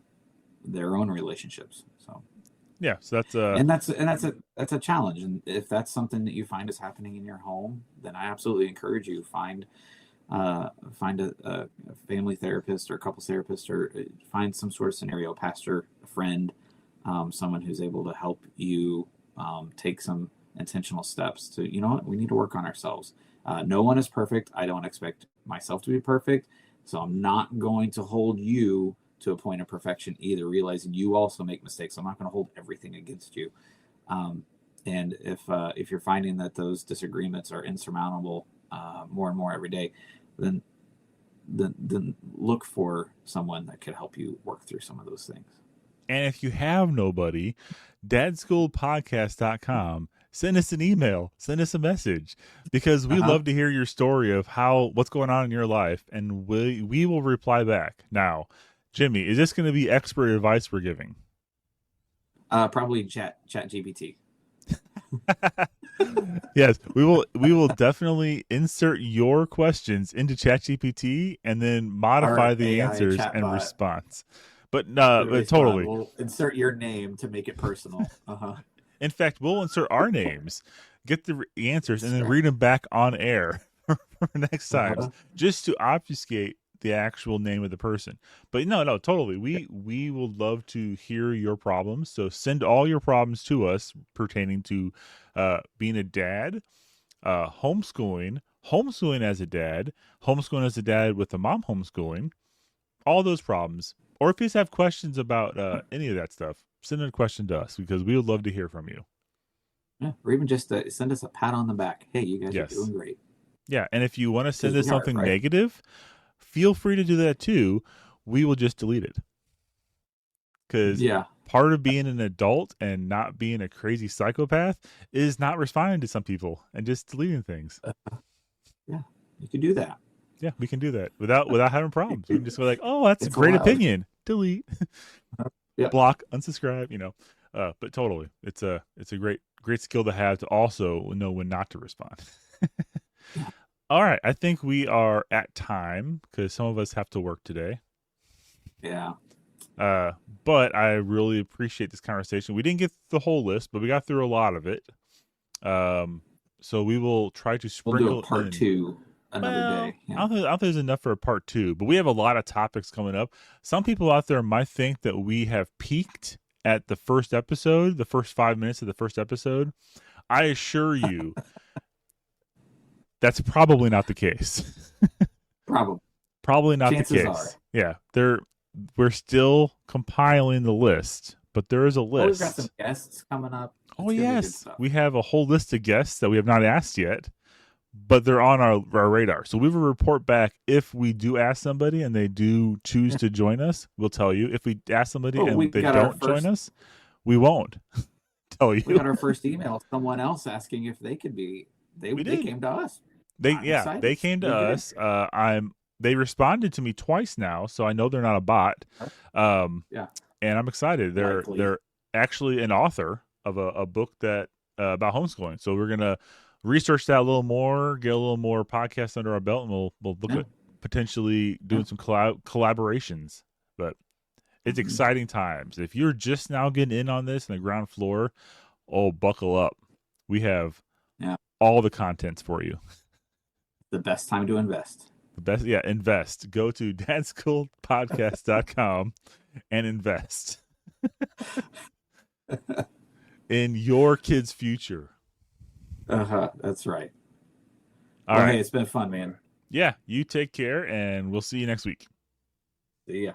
their own relationships. So so that's a challenge. And if that's something that you find is happening in your home, then I absolutely encourage you find a family therapist or a couples therapist, or find some sort of scenario, pastor, a friend, someone who's able to help you take some intentional steps to, you know what, we need to work on ourselves. No one is perfect. I don't expect myself to be perfect, so I'm not going to hold you to a point of perfection either, realizing you also make mistakes. I'm not going to hold everything against you. And if you're finding that those disagreements are insurmountable more and more every day, then look for someone that could help you work through some of those things. And if you have nobody, dadschoolpodcast.com, send us an email, send us a message, because we love to hear your story of what's going on in your life, and we will reply back. Now, Jimmy, is this going to be expert advice we're giving? Probably chat GPT. Yes, we will definitely insert your questions into ChatGPT and then modify the answers and response. But totally, we'll insert your name to make it personal. In fact, we'll insert our names, get the answers, and then read them back on air for next time, just to obfuscate the actual name of the person. But no, totally. We will love to hear your problems. So send all your problems to us pertaining to being a dad, homeschooling as a dad, homeschooling as a dad with a mom homeschooling, all those problems. Or if you just have questions about any of that stuff, send a question to us because we would love to hear from you. Yeah, or even just send us a pat on the back. Hey, you guys are Yes. doing great. Yeah, and if you want to send us Because we are, something right? negative, feel free to do that too. We will just delete it. Because Yeah, part of being an adult and not being a crazy psychopath is not responding to some people and just deleting things. yeah, you can do that. Yeah, we can do that without having problems. We can just go like, "Oh, that's a It's great allowed. opinion." Delete, Yep. block, unsubscribe. But totally, it's a great skill to have to also know when not to respond. All right, I think we are at time because some of us have to work today. Yeah. But I really appreciate this conversation. We didn't get the whole list, but we got through a lot of it. So we will try to sprinkle We'll do a part in. 2 another day. I don't think there's enough for a part 2, but we have a lot of topics coming up. Some people out there might think that we have peaked at the first episode, the first 5 minutes of the first episode. I assure you, that's probably not the case. Probably not Chances the case. are. Yeah, we're still compiling the list, but there is a list. We've got some guests coming up. Oh yes, we have a whole list of guests that we have not asked yet, but they're on our radar. So we will report back if we do ask somebody and they do choose to join us. We'll tell you. If we ask somebody and they don't join us, we won't tell you. We got our first email. Someone else asking if they could be. They came to us. They came to us. They responded to me twice now, so I know they're not a bot. Yeah, and I'm excited. They're actually an author of a book that about homeschooling. So we're gonna research that a little more, get a little more podcasts under our belt, and we'll look at potentially doing some collaborations. But it's exciting times. If you're just now getting in on this in the ground floor, buckle up. We have all the contents for you. The best time to invest. Invest. Go to dadschoolpodcast.com and invest in your kid's future. That's right. All right. Hey, it's been fun, man. Yeah, you take care, and we'll see you next week. See ya.